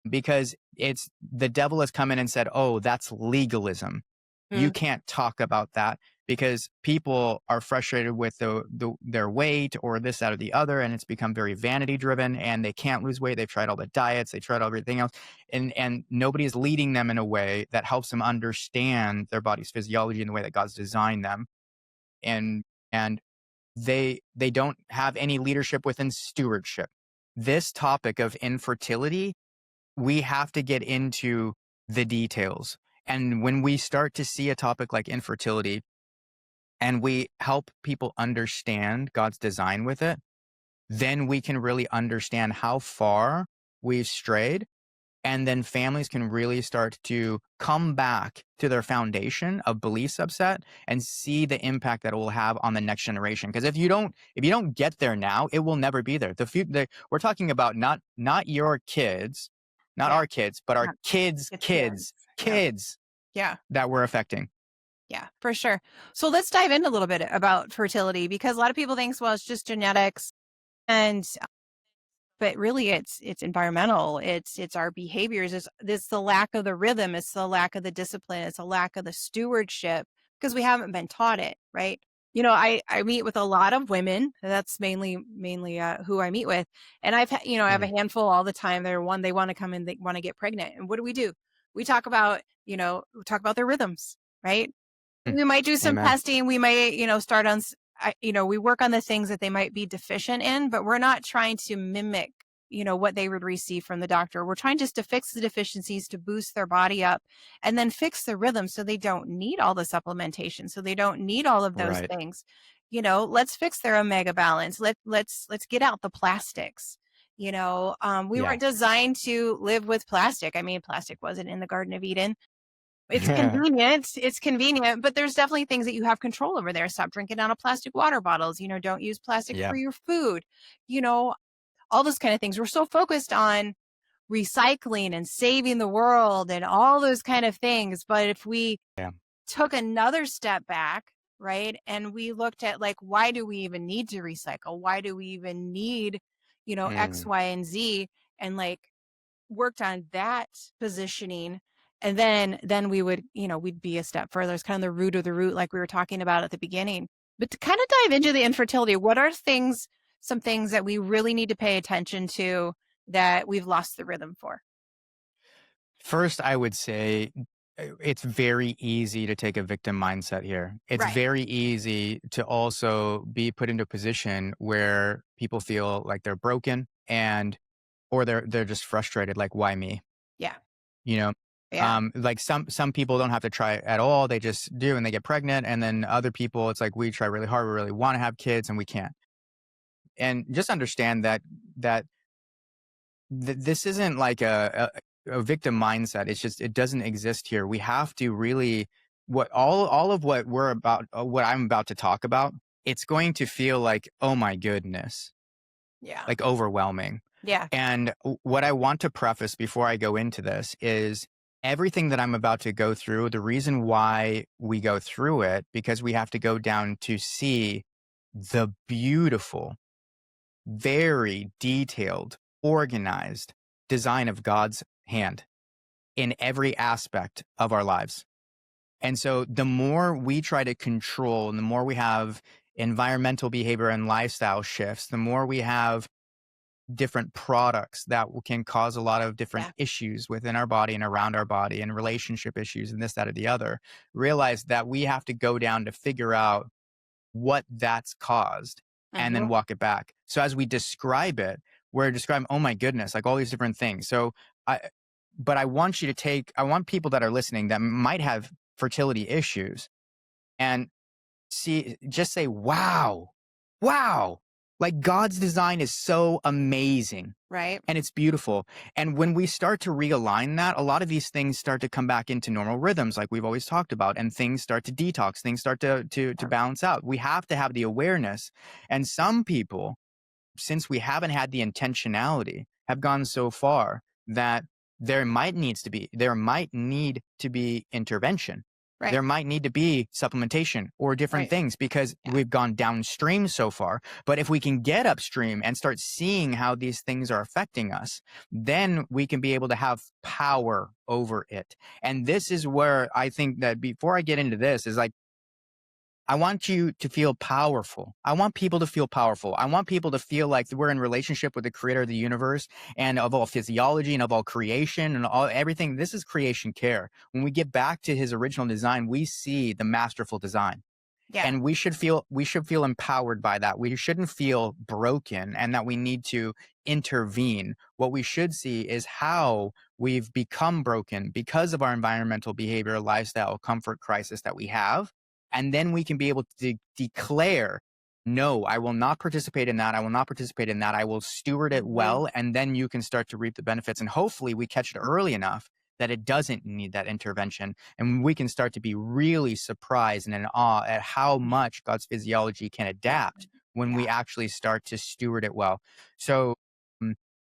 because it's the devil has come in and said, oh, that's legalism. You Mm. can't talk about that because people are frustrated with their weight or this, that, or the other. And it's become very vanity driven and they can't lose weight. They've tried all the diets, they tried everything else. And nobody is leading them in a way that helps them understand their body's physiology in the way that God's designed them. And they don't have any leadership within stewardship. This topic of infertility, we have to get into the details. And when we start to see a topic like infertility and we help people understand God's design with it, then we can really understand how far we've strayed. And then families can really start to come back to their foundation of belief subset and see the impact that it will have on the next generation. Because if you don't get there now, it will never be there. We're talking about not your kids, not Yeah. our kids, but our Yeah. kids' It's kids, kids. Yeah. kids Yeah. that we're affecting. Yeah. For sure. So let's dive in a little bit about fertility because a lot of people think, well, it's just genetics. And but really it's environmental. It's our behaviors. It's the lack of the rhythm. It's the lack of the discipline. It's the lack of the stewardship because we haven't been taught it, right? I meet with a lot of women. That's mainly who I meet with, and I have a Mm, handful all the time. They want to come in, they want to get pregnant, and what do? We talk about we talk about their rhythms, right? mm. We might do some Amen. testing. We might, start on, we work on the things that they might be deficient in, but we're not trying to mimic, what they would receive from the doctor. We're trying just to fix the deficiencies to boost their body up and then fix the rhythm so they don't need all the supplementation, so they don't need all of those Right. things. Let's fix their omega balance. Let's get out the plastics. We Yeah. weren't designed to live with plastic. I mean, plastic wasn't in the Garden of Eden. It's convenient, but there's definitely things that you have control over there. Stop drinking out of plastic water bottles, don't use plastic Yeah. for your food, you know, all those kind of things. We're so focused on recycling and saving the world and all those kind of things. But if we Yeah. took another step back, right, and we looked at like, why do we even need to recycle? Why do we even need, X, Mm. Y, and Z? And like, worked on that positioning, and then we would, we'd be a step further. It's kind of the root of the root, like we were talking about at the beginning. But to kind of dive into the infertility, what are some things that we really need to pay attention to that we've lost the rhythm for? First, I would say it's very easy to take a victim mindset here. It's Right. very easy to also be put into a position where people feel like they're broken and or they're just frustrated, like, why me? Yeah. You know? Yeah. Like some people don't have to try at all. They just do and they get pregnant. And then other people, it's like we try really hard, we really want to have kids and we can't. And just understand that this isn't like a victim mindset. It's just it doesn't exist here. We have to really what all of what we're about, what I'm about to talk about. It's going to feel like, oh my goodness, Yeah. like overwhelming. Yeah. And what I want to preface before I go into this is everything that I'm about to go through. The reason why we go through it because we have to go down to see the beautiful, very detailed, organized design of God's hand in every aspect of our lives. And so the more we try to control and the more we have environmental behavior and lifestyle shifts, the more we have different products that can cause a lot of different Yeah. issues within our body and around our body and relationship issues and this, that, or the other, realize that we have to go down to figure out what that's caused and then Hmm. walk it back. So as we describe it, we're describing, oh my goodness, like all these different things. So I, but I want people that are listening that might have fertility issues and just say, wow, wow. Like God's design is so amazing Right. and it's beautiful. And when we start to realign that, a lot of these things start to come back into normal rhythms, like we've always talked about, and things start to detox, things start to balance out. We have to have the awareness. And some people, since we haven't had the intentionality, have gone so far that there might need to be intervention. Right. There might need to be supplementation or different Right. things because Yeah. we've gone downstream so far. But if we can get upstream and start seeing how these things are affecting us, then we can be able to have power over it. And this is where I think that before I get into this is like, I want you to feel powerful. I want people to feel powerful. I want people to feel like we're in relationship with the creator of the universe and of all physiology and of all creation and all everything. This is creation care. When we get back to his original design, we see the masterful design. Yeah. And we should feel empowered by that. We shouldn't feel broken and that we need to intervene. What we should see is how we've become broken because of our environmental behavior, lifestyle, comfort crisis that we have. And then we can be able to declare, no, I will not participate in that. I will not participate in that. I will steward it Hmm. well. And then you can start to reap the benefits. And hopefully we catch it early enough that it doesn't need that intervention. And we can start to be really surprised and in awe at how much God's physiology can adapt when we Yeah. actually start to steward it well. So,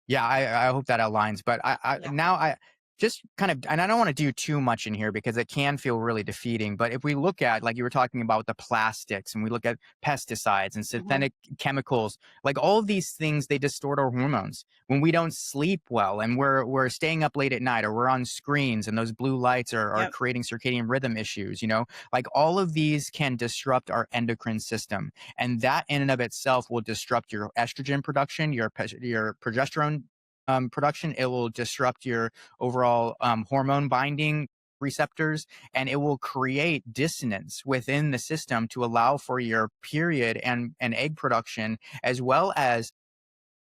yeah, I hope that aligns. But Yeah. just kind of, and I don't want to do too much in here because it can feel really defeating. But if we look at, like you were talking about, the plastics, and we look at pesticides and Hmm. synthetic chemicals, like all of these things, they distort our hormones when we don't sleep well, and we're staying up late at night, or we're on screens, and those blue lights are Yep. creating circadian rhythm issues. Like all of these can disrupt our endocrine system, and that in and of itself will disrupt your estrogen production, your progesterone production. It will disrupt your overall hormone binding receptors, and it will create dissonance within the system to allow for your period and egg production, as well as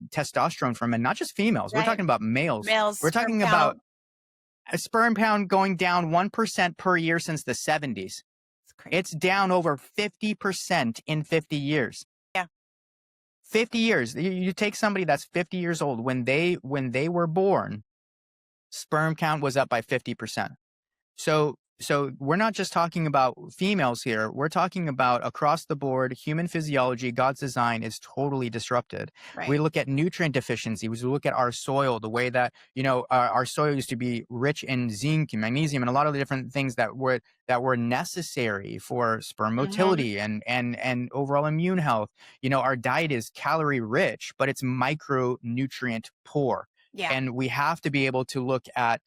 testosterone from men, not just females. We're Right. talking about males. Males, We're sperm talking about count. a sperm pound going down 1% per year since the 70s. It's crazy. It's down over 50% in 50 years. Yeah. 50 years. You take somebody that's 50 years old, when they were born, sperm count was up by 50%. So we're not just talking about females here. We're talking about across the board human physiology. God's design is totally disrupted. We Right. look at nutrient deficiency. We look at our soil, the way that our soil used to be rich in zinc and magnesium and a lot of the different things that were necessary for sperm Hmm. motility and overall immune health. Our diet is calorie rich, but it's micronutrient poor, Yeah. and we have to be able to look at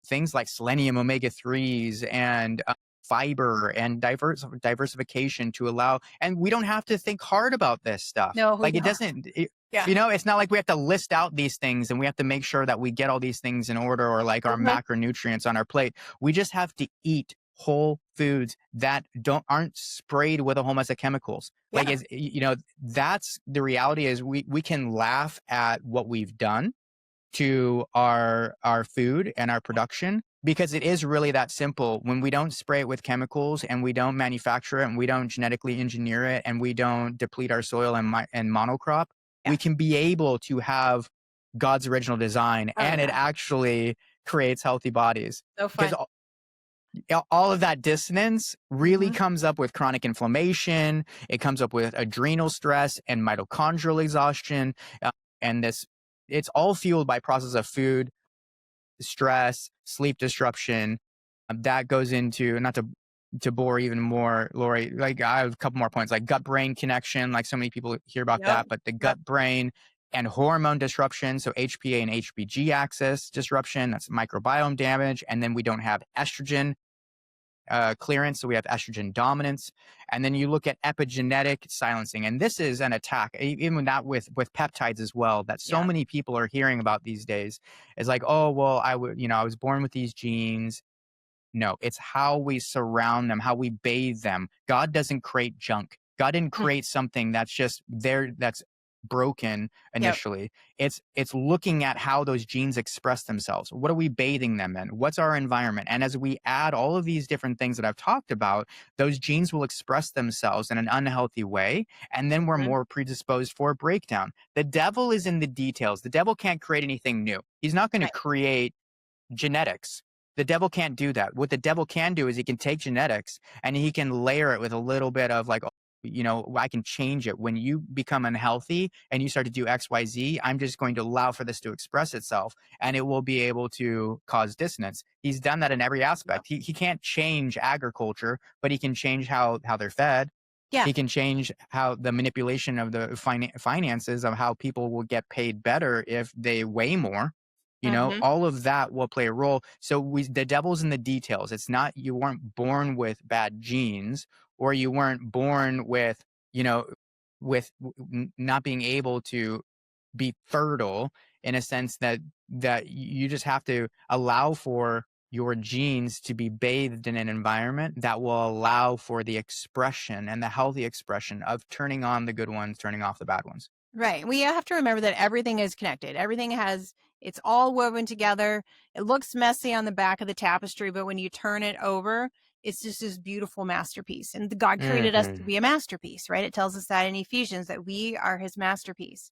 things like selenium, omega-3s, and fiber, and diversification to allow. And we don't have to think hard about this stuff. No, we Like it don't. doesn't. Yeah. It's not like we have to list out these things and we have to make sure that we get all these things in order, or like our Uh-huh. macronutrients on our plate. We just have to eat whole foods that aren't sprayed with a whole mess of chemicals. Like Yeah. that's the reality. Is we can laugh at what we've done to our food and our production, because it is really that simple. When we don't spray it with chemicals, and we don't manufacture it, and we don't genetically engineer it, and we don't deplete our soil and monocrop, Yeah. we can be able to have God's original design, Oh and it yeah. actually creates healthy bodies. So Because fun. all of that dissonance really Hmm. comes up with chronic inflammation. It comes up with adrenal stress and mitochondrial exhaustion. And it's all fueled by process of food, stress, sleep disruption. That goes into, not to bore even more, Laurie, like I have a couple more points, like gut brain connection. Like so many people hear about Yep. that, but the Yep. gut brain and hormone disruption. So HPA and HPG axis disruption, that's microbiome damage. And then we don't have estrogen clearance. So we have estrogen dominance. And then you look at epigenetic silencing. And this is an attack, even that with peptides as well, that so Yeah. many people are hearing about these days. Is like, oh, well, I was born with these genes. No, it's how we surround them, how we bathe them. God doesn't create junk. God didn't Mm. create something that's just there, that's broken Yep. initially. It's looking at how those genes express themselves. What are we bathing them in? What's our environment? And as we add all of these different things that I've talked about, those genes will express themselves in an unhealthy way, and then we're Mhm. more predisposed for a breakdown. The devil is in the details. The devil can't create anything new. He's not going to Right. create genetics. The devil can't do that. What the devil can do is he can take genetics and he can layer it with a little bit of like, I can change it. When you become unhealthy and you start to do XYZ, I'm just going to allow for this to express itself, and it will be able to cause dissonance. He's done that in every Yep. aspect. He can't change agriculture, but he can change how they're fed. Yeah. He can change how the manipulation of the finances of how people will get paid better if they weigh more. Hmm. All of that will play a role. So the devil's in the details. It's not, you weren't born with bad genes, or you weren't born with, you know, not being able to be fertile, in a sense that you just have to allow for your genes to be bathed in an environment that will allow for the expression and the healthy expression of turning on the good ones, turning off the bad ones. Right. We have to remember that everything is connected. It's all woven together. It looks messy on the back of the tapestry, but when you turn it over, it's just this beautiful masterpiece. And God created us to Hmm. be a masterpiece, right? It tells us that in Ephesians that we are his masterpiece.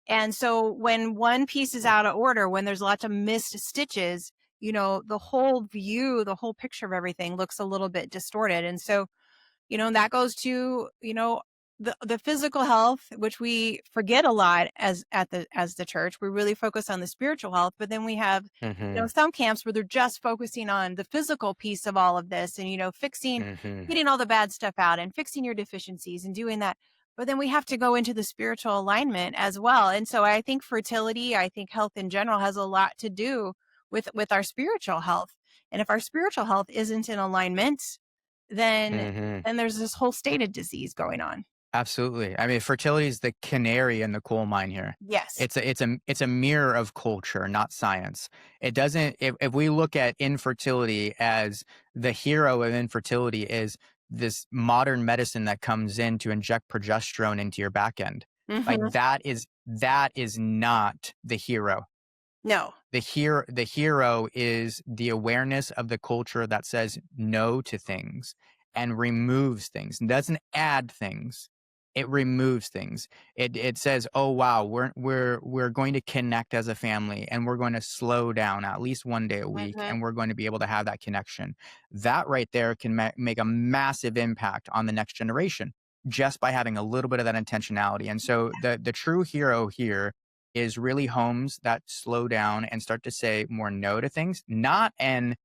And so when one piece is out of order, when there's lots of missed stitches, the whole view, the whole picture of everything looks a little bit distorted. And so, that goes to, the physical health, which we forget a lot as the church. We really focus on the spiritual health, but then we have, Mhm. some camps where they're just focusing on the physical piece of all of this and, fixing, Mhm. getting all the bad stuff out and fixing your deficiencies and doing that. But then we have to go into the spiritual alignment as well. And so I think fertility, I think health in general has a lot to do with our spiritual health. And if our spiritual health isn't in alignment, then Mhm. then there's this whole state of disease going on. Absolutely. I mean, fertility is the canary in the coal mine here. Yes. It's a mirror of culture, not science. It doesn't if we look at infertility as the hero of infertility is this modern medicine that comes in to inject progesterone into your back end. Like Mhm. that is not the hero. No. The hero is the awareness of the culture that says no to things and removes things and doesn't add things. It removes things. It says, oh wow, we're going to connect as a family and we're going to slow down at least one day a week Mhm. and we're going to be able to have that connection. That right there can make a massive impact on the next generation just by having a little bit of that intentionality. And so the true hero here is really homes that slow down and start to say more no to things, not in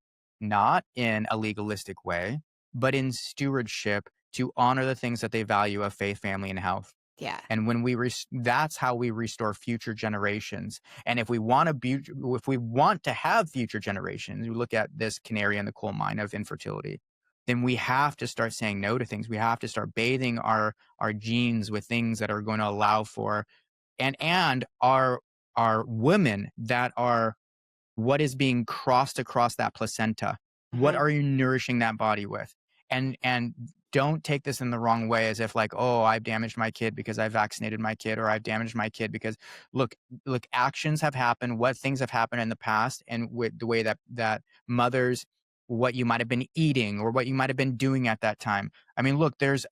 a legalistic way, but in stewardship to honor the things that they value of faith, family, and health. Yeah. And when that's how we restore future generations. And if we want to have future generations, we look at this canary in the coal mine of infertility. Then we have to start saying no to things. We have to start bathing our genes with things that are going to allow for and are women that are what is being crossed across that placenta. What Mhm. are you nourishing that body with? And don't take this in the wrong way as if like, oh, I've damaged my kid because I vaccinated my kid, or I've damaged my kid because look, look, actions have happened, what things have happened in the past, and with the way that mothers, what you might have been eating or what you might have been doing at that time. I mean, look, there's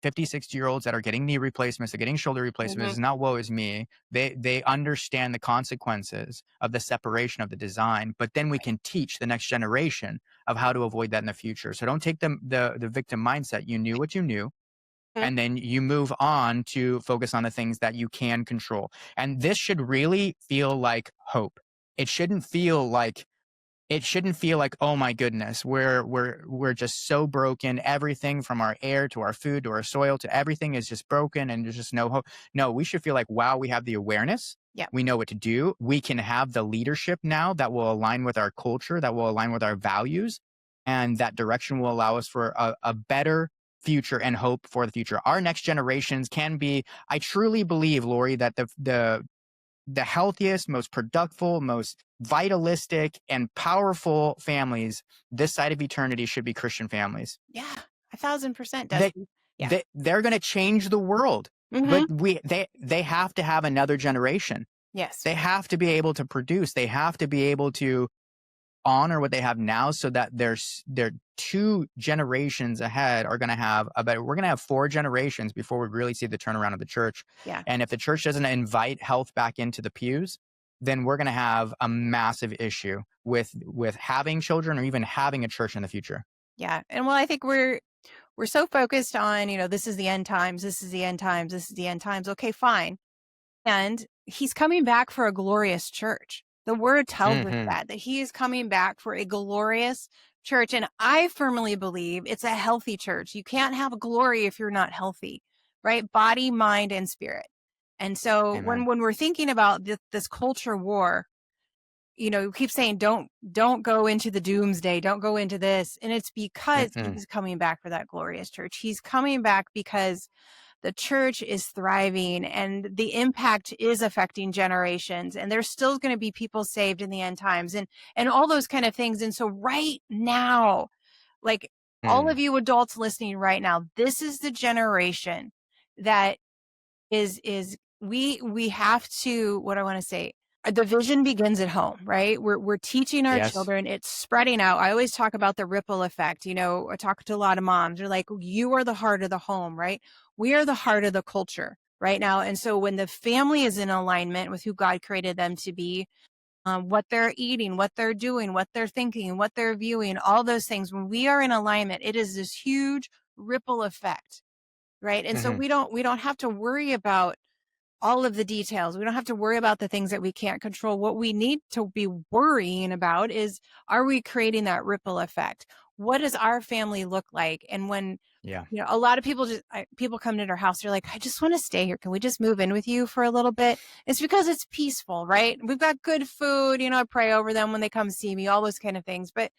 50, 60-year-olds that are getting knee replacements, they're getting shoulder replacements. Mhm. It's not woe is me. They understand the consequences of the separation of the design, but then we Right. can teach the next generation of how to avoid that in the future. So don't take the victim mindset. You knew what you knew, Mhm. and then you move on to focus on the things that you can control. And this should really feel like hope. It shouldn't feel like oh my goodness, we're just so broken. Everything from our air to our food to our soil to everything is just broken and there's just no hope. No, we should feel like, wow, we have the awareness. Yep. We know what to do. We can have the leadership now that will align with our culture, that will align with our values, and that direction will allow us for a better future and hope for the future. Our next generations can be, I truly believe, Laurie, that the healthiest, most productive, most vitalistic, and powerful families this side of eternity should be Christian families. Yeah. 1,000%, They Dusty. Yeah. they're going to change the world, but Mhm. they have to have another generation. Yes. They have to be able to produce. They have to be able to honor what they have now so that their two generations ahead are going to have a better. We're going to have four generations before we really see the turnaround of the church. Yeah. And if the church doesn't invite health back into the pews, then we're going to have a massive issue with having children or even having a church in the future. Yeah. And well, I think we're so focused on, this is the end times, this is the end times, this is the end times. Okay, fine. And he's coming back for a glorious church. The word tells us Hmm. that he is coming back for a glorious church. And I firmly believe it's a healthy church. You can't have glory if you're not healthy, right? Body, mind, and spirit. And so when, Amen. when we're thinking about this culture war, we keep saying, don't go into the doomsday, don't go into this. And it's because Mm-mm. he's coming back for that glorious church. He's coming back because the church is thriving and the impact is affecting generations, and there's still going to be people saved in the end times and all those kind of things. And so right now, like, all of Mm. you adults listening right now, this is the generation that is we have to, what I want to say, the vision begins at home, right? We're teaching our Yes. children, it's spreading out. I always talk about the ripple effect. I talk to a lot of moms. They're like, you are the heart of the home, right? We are the heart of the culture right now. And so when the family is in alignment with who God created them to be, what they're eating, what they're doing, what they're thinking, what they're viewing, all those things, when we are in alignment, it is this huge ripple effect right? And so Hmm. we don't have to worry about all of the details. We don't have to worry about the things that we can't control. What we need to be worrying about is, are we creating that ripple effect? What does our family look like? And when, Yeah. a lot of people people come into our house, they're like, I just want to stay here. Can we just move in with you for a little bit? It's because it's peaceful, right? We've got good food. I pray over them when they come see me, all those kind of things. But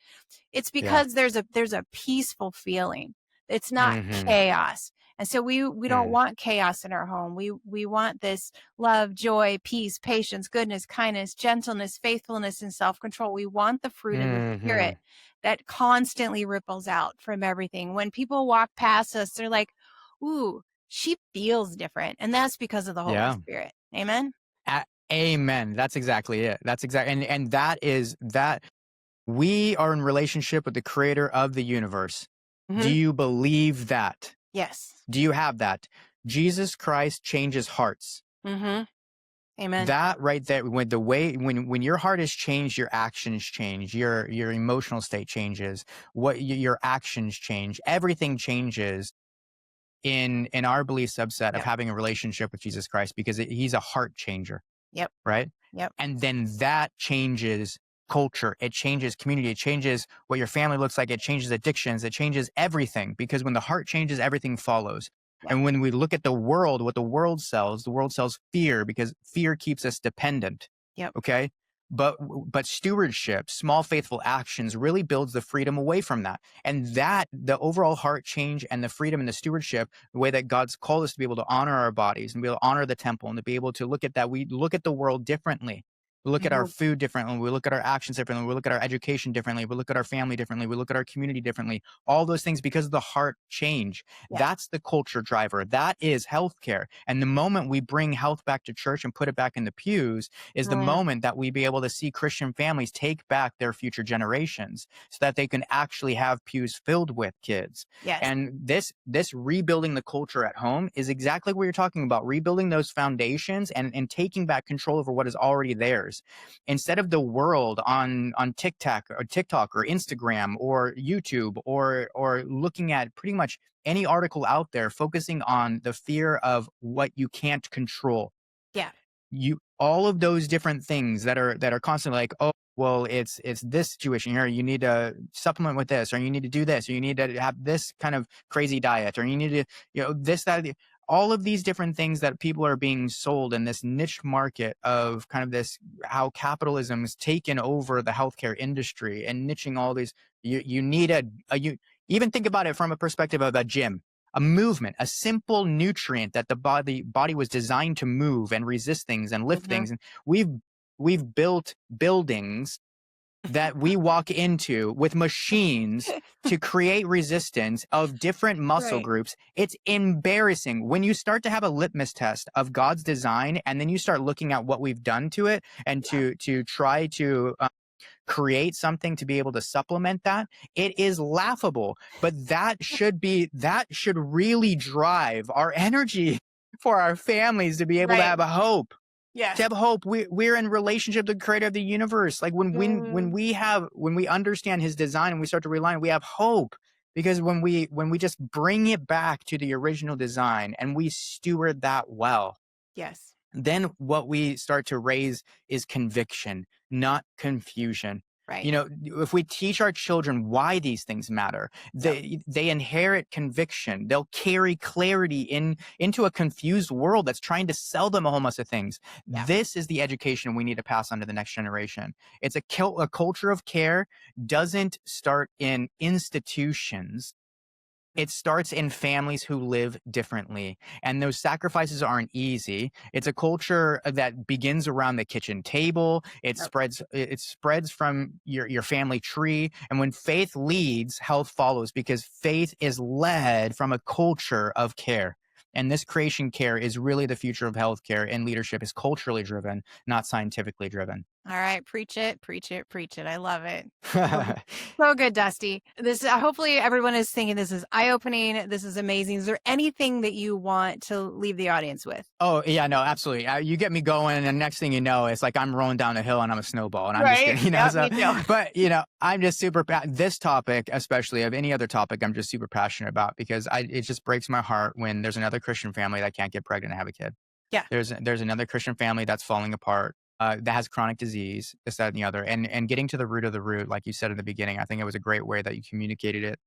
it's Yeah. because there's a peaceful feeling. It's not Hmm. chaos. And so we don't want chaos in our home. We want this love, joy, peace, patience, goodness, kindness, gentleness, faithfulness, and self-control. We want the fruit of the Hmm. spirit that constantly ripples out from everything. When people walk past us, they're like, "Ooh, she feels different." And that's because of the Holy Yeah. Spirit. Amen. Amen. That's exactly it. That's exactly, and that is that we are in relationship with the creator of the universe. Do Hmm. you believe that? Yes. Do you have that? Jesus Christ changes hearts. Hmm. Amen. That right there, when your heart is changed, your actions change, your emotional state changes, your actions change, everything changes in our belief subset of Yep. having a relationship with Jesus Christ, because he's a heart changer, Yep. right? Yep. And then that changes culture, it changes community, it changes what your family looks like, it changes addictions, it changes everything, because when the heart changes, everything follows. Yep. And when we look at the world, what the world sells fear, because fear keeps us dependent. Yep. Okay. But stewardship, small faithful actions, really builds the freedom away from that. And that the overall heart change and the freedom and the stewardship, the way that God's called us to be able to honor our bodies and be able to honor the temple and to be able to look at that, we look at the world differently. We look at our Mhm. food differently. We look at our actions differently. We look at our education differently. We look at our family differently. We look at our community differently. All those things because of the heart change. Yeah. That's the culture driver. That is healthcare. And the moment we bring health back to church and put it back in the pews is the Mm. moment that we be able to see Christian families take back their future generations so that they can actually have pews filled with kids. Yes. And this rebuilding the culture at home is exactly what you're talking about, rebuilding those foundations and taking back control over what is already theirs. Instead of the world on TikTok or Instagram or YouTube or looking at pretty much any article out there focusing on the fear of what you can't control. Yeah. All of those different things that are constantly like, oh, well, it's this situation here, you need to supplement with this, or you need to do this, or you need to have this kind of crazy diet, or you need to, this, that, all of these different things that people are being sold in this niche market of kind of this, how capitalism has taken over the healthcare industry and niching all these. You need you even think about it from a perspective of a gym, a movement, a simple nutrient that the body was designed to move and resist things and lift Mhm. things. And we've built buildings that we walk into with machines to create resistance of different muscle Right. groups. It's embarrassing when you start to have a litmus test of God's design, and then you start looking at what we've done to it and Yeah. to try to create something to be able to supplement that. It is laughable, but that should really drive our energy for our families to be able to Right. have a hope. To Yes. have hope, we're in relationship to the creator of the universe. Like Mm. when we understand his design and we start to rely on it, we have hope. Because when we just bring it back to the original design and we steward that well, Yes. then what we start to raise is conviction, not confusion. Right. If we teach our children why these things matter, Yep. they inherit conviction. They'll carry clarity into a confused world that's trying to sell them a whole mess of things. Yeah. This is the education we need to pass on to the next generation. It's a culture of care doesn't start in institutions. It starts in families who live differently, and those sacrifices aren't easy. It's a culture that begins around the kitchen table. It Yep. spreads from your family tree, and when faith leads, health follows, because faith is led from a culture of care. And this creation care is really the future of healthcare, and leadership is culturally driven, not scientifically driven. All right. Preach it, preach it, preach it. I love it. So good, Dusty. This hopefully everyone is thinking this is eye-opening. This is amazing. Is there anything that you want to leave the audience with? Oh, yeah, no, absolutely. You get me going, and next thing you know, it's like I'm rolling down a hill and I'm a snowball, and I'm just Right. getting, Yeah, so, me too. but, I'm just super, this topic, especially of any other topic, I'm just super passionate about because it just breaks my heart when there's another Christian family that can't get pregnant and have a kid. Yeah. There's another Christian family that's falling apart. That has chronic disease, this, that, and the other, and getting to the root of the root, like you said in the beginning, I think it was a great way that you communicated it.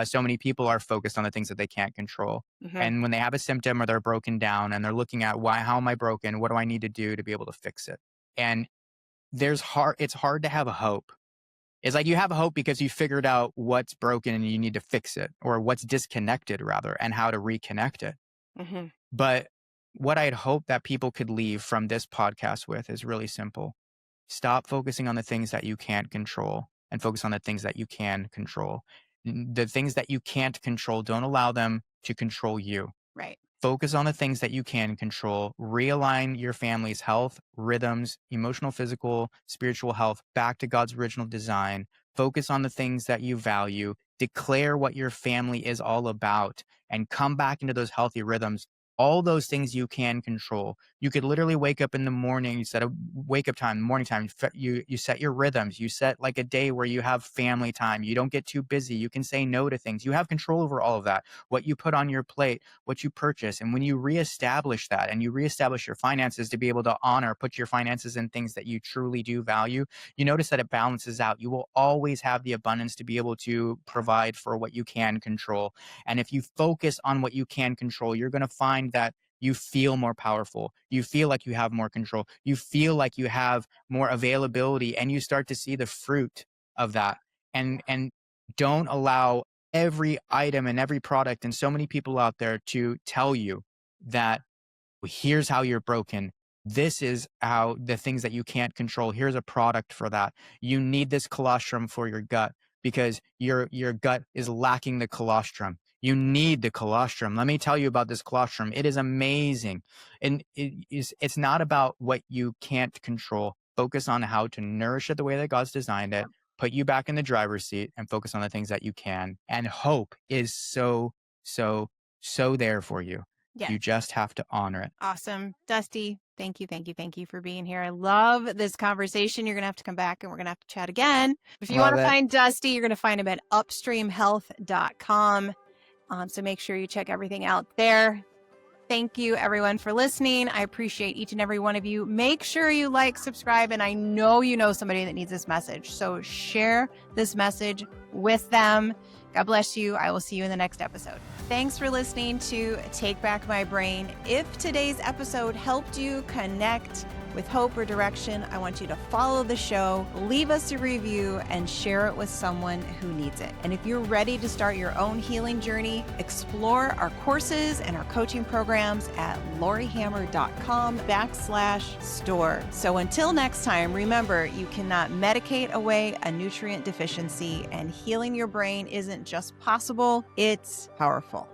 So many people are focused on the things that they can't control, Mhm. and when they have a symptom or they're broken down, and they're looking at how am I broken? What do I need to do to be able to fix it? And it's hard to have a hope. It's like you have a hope because you figured out what's broken and you need to fix it, or what's disconnected rather, and how to reconnect it. Mhm. But what I'd hope that people could leave from this podcast with is really simple. Stop focusing on the things that you can't control and focus on the things that you can control. The things that you can't control, don't allow them to control you. Right. Focus on the things that you can control. Realign your family's health, rhythms, emotional, physical, spiritual health back to God's original design. Focus on the things that you value. Declare what your family is all about and come back into those healthy rhythms. All those things you can control. You could literally wake up in the morning, you set a wake up time, morning time, you set your rhythms. You set like a day where you have family time. You don't get too busy. You can say no to things. You have control over all of that. What you put on your plate, what you purchase. And when you reestablish that and you reestablish your finances to be able to put your finances in things that you truly do value, you notice that it balances out. You will always have the abundance to be able to provide for what you can control. And if you focus on what you can control, you're going to find that you feel more powerful. You feel like you have more control. You feel like you have more availability, and you start to see the fruit of that. And don't allow every item and every product and so many people out there to tell you that here's how you're broken. This is how the things that you can't control. Here's a product for that. You need this colostrum for your gut because your gut is lacking the colostrum. You need the colostrum. Let me tell you about this colostrum. It is amazing. And it's not about what you can't control. Focus on how to nourish it the way that God's designed it. Put you back in the driver's seat and focus on the things that you can. And hope is so there for you. Yes. You just have to honor it. Awesome. Dusty, thank you, thank you, thank you for being here. I love this conversation. You're going to have to come back and we're going to have to chat again. If you want to find Dusty, you're going to find him at upstreamhealth.com. So make sure you check everything out there. Thank you, everyone, for listening. I appreciate each and every one of you. Make sure you like, subscribe, and I know you know somebody that needs this message. So share this message with them. God bless you. I will see you in the next episode. Thanks for listening to Take Back My Brain. If today's episode helped you connect with hope or direction, I want you to follow the show, leave us a review, and share it with someone who needs it. And if you're ready to start your own healing journey, explore our courses and our coaching programs at lauriehammer.com/store. So until next time, remember, you cannot medicate away a nutrient deficiency, and healing your brain isn't just possible, it's powerful.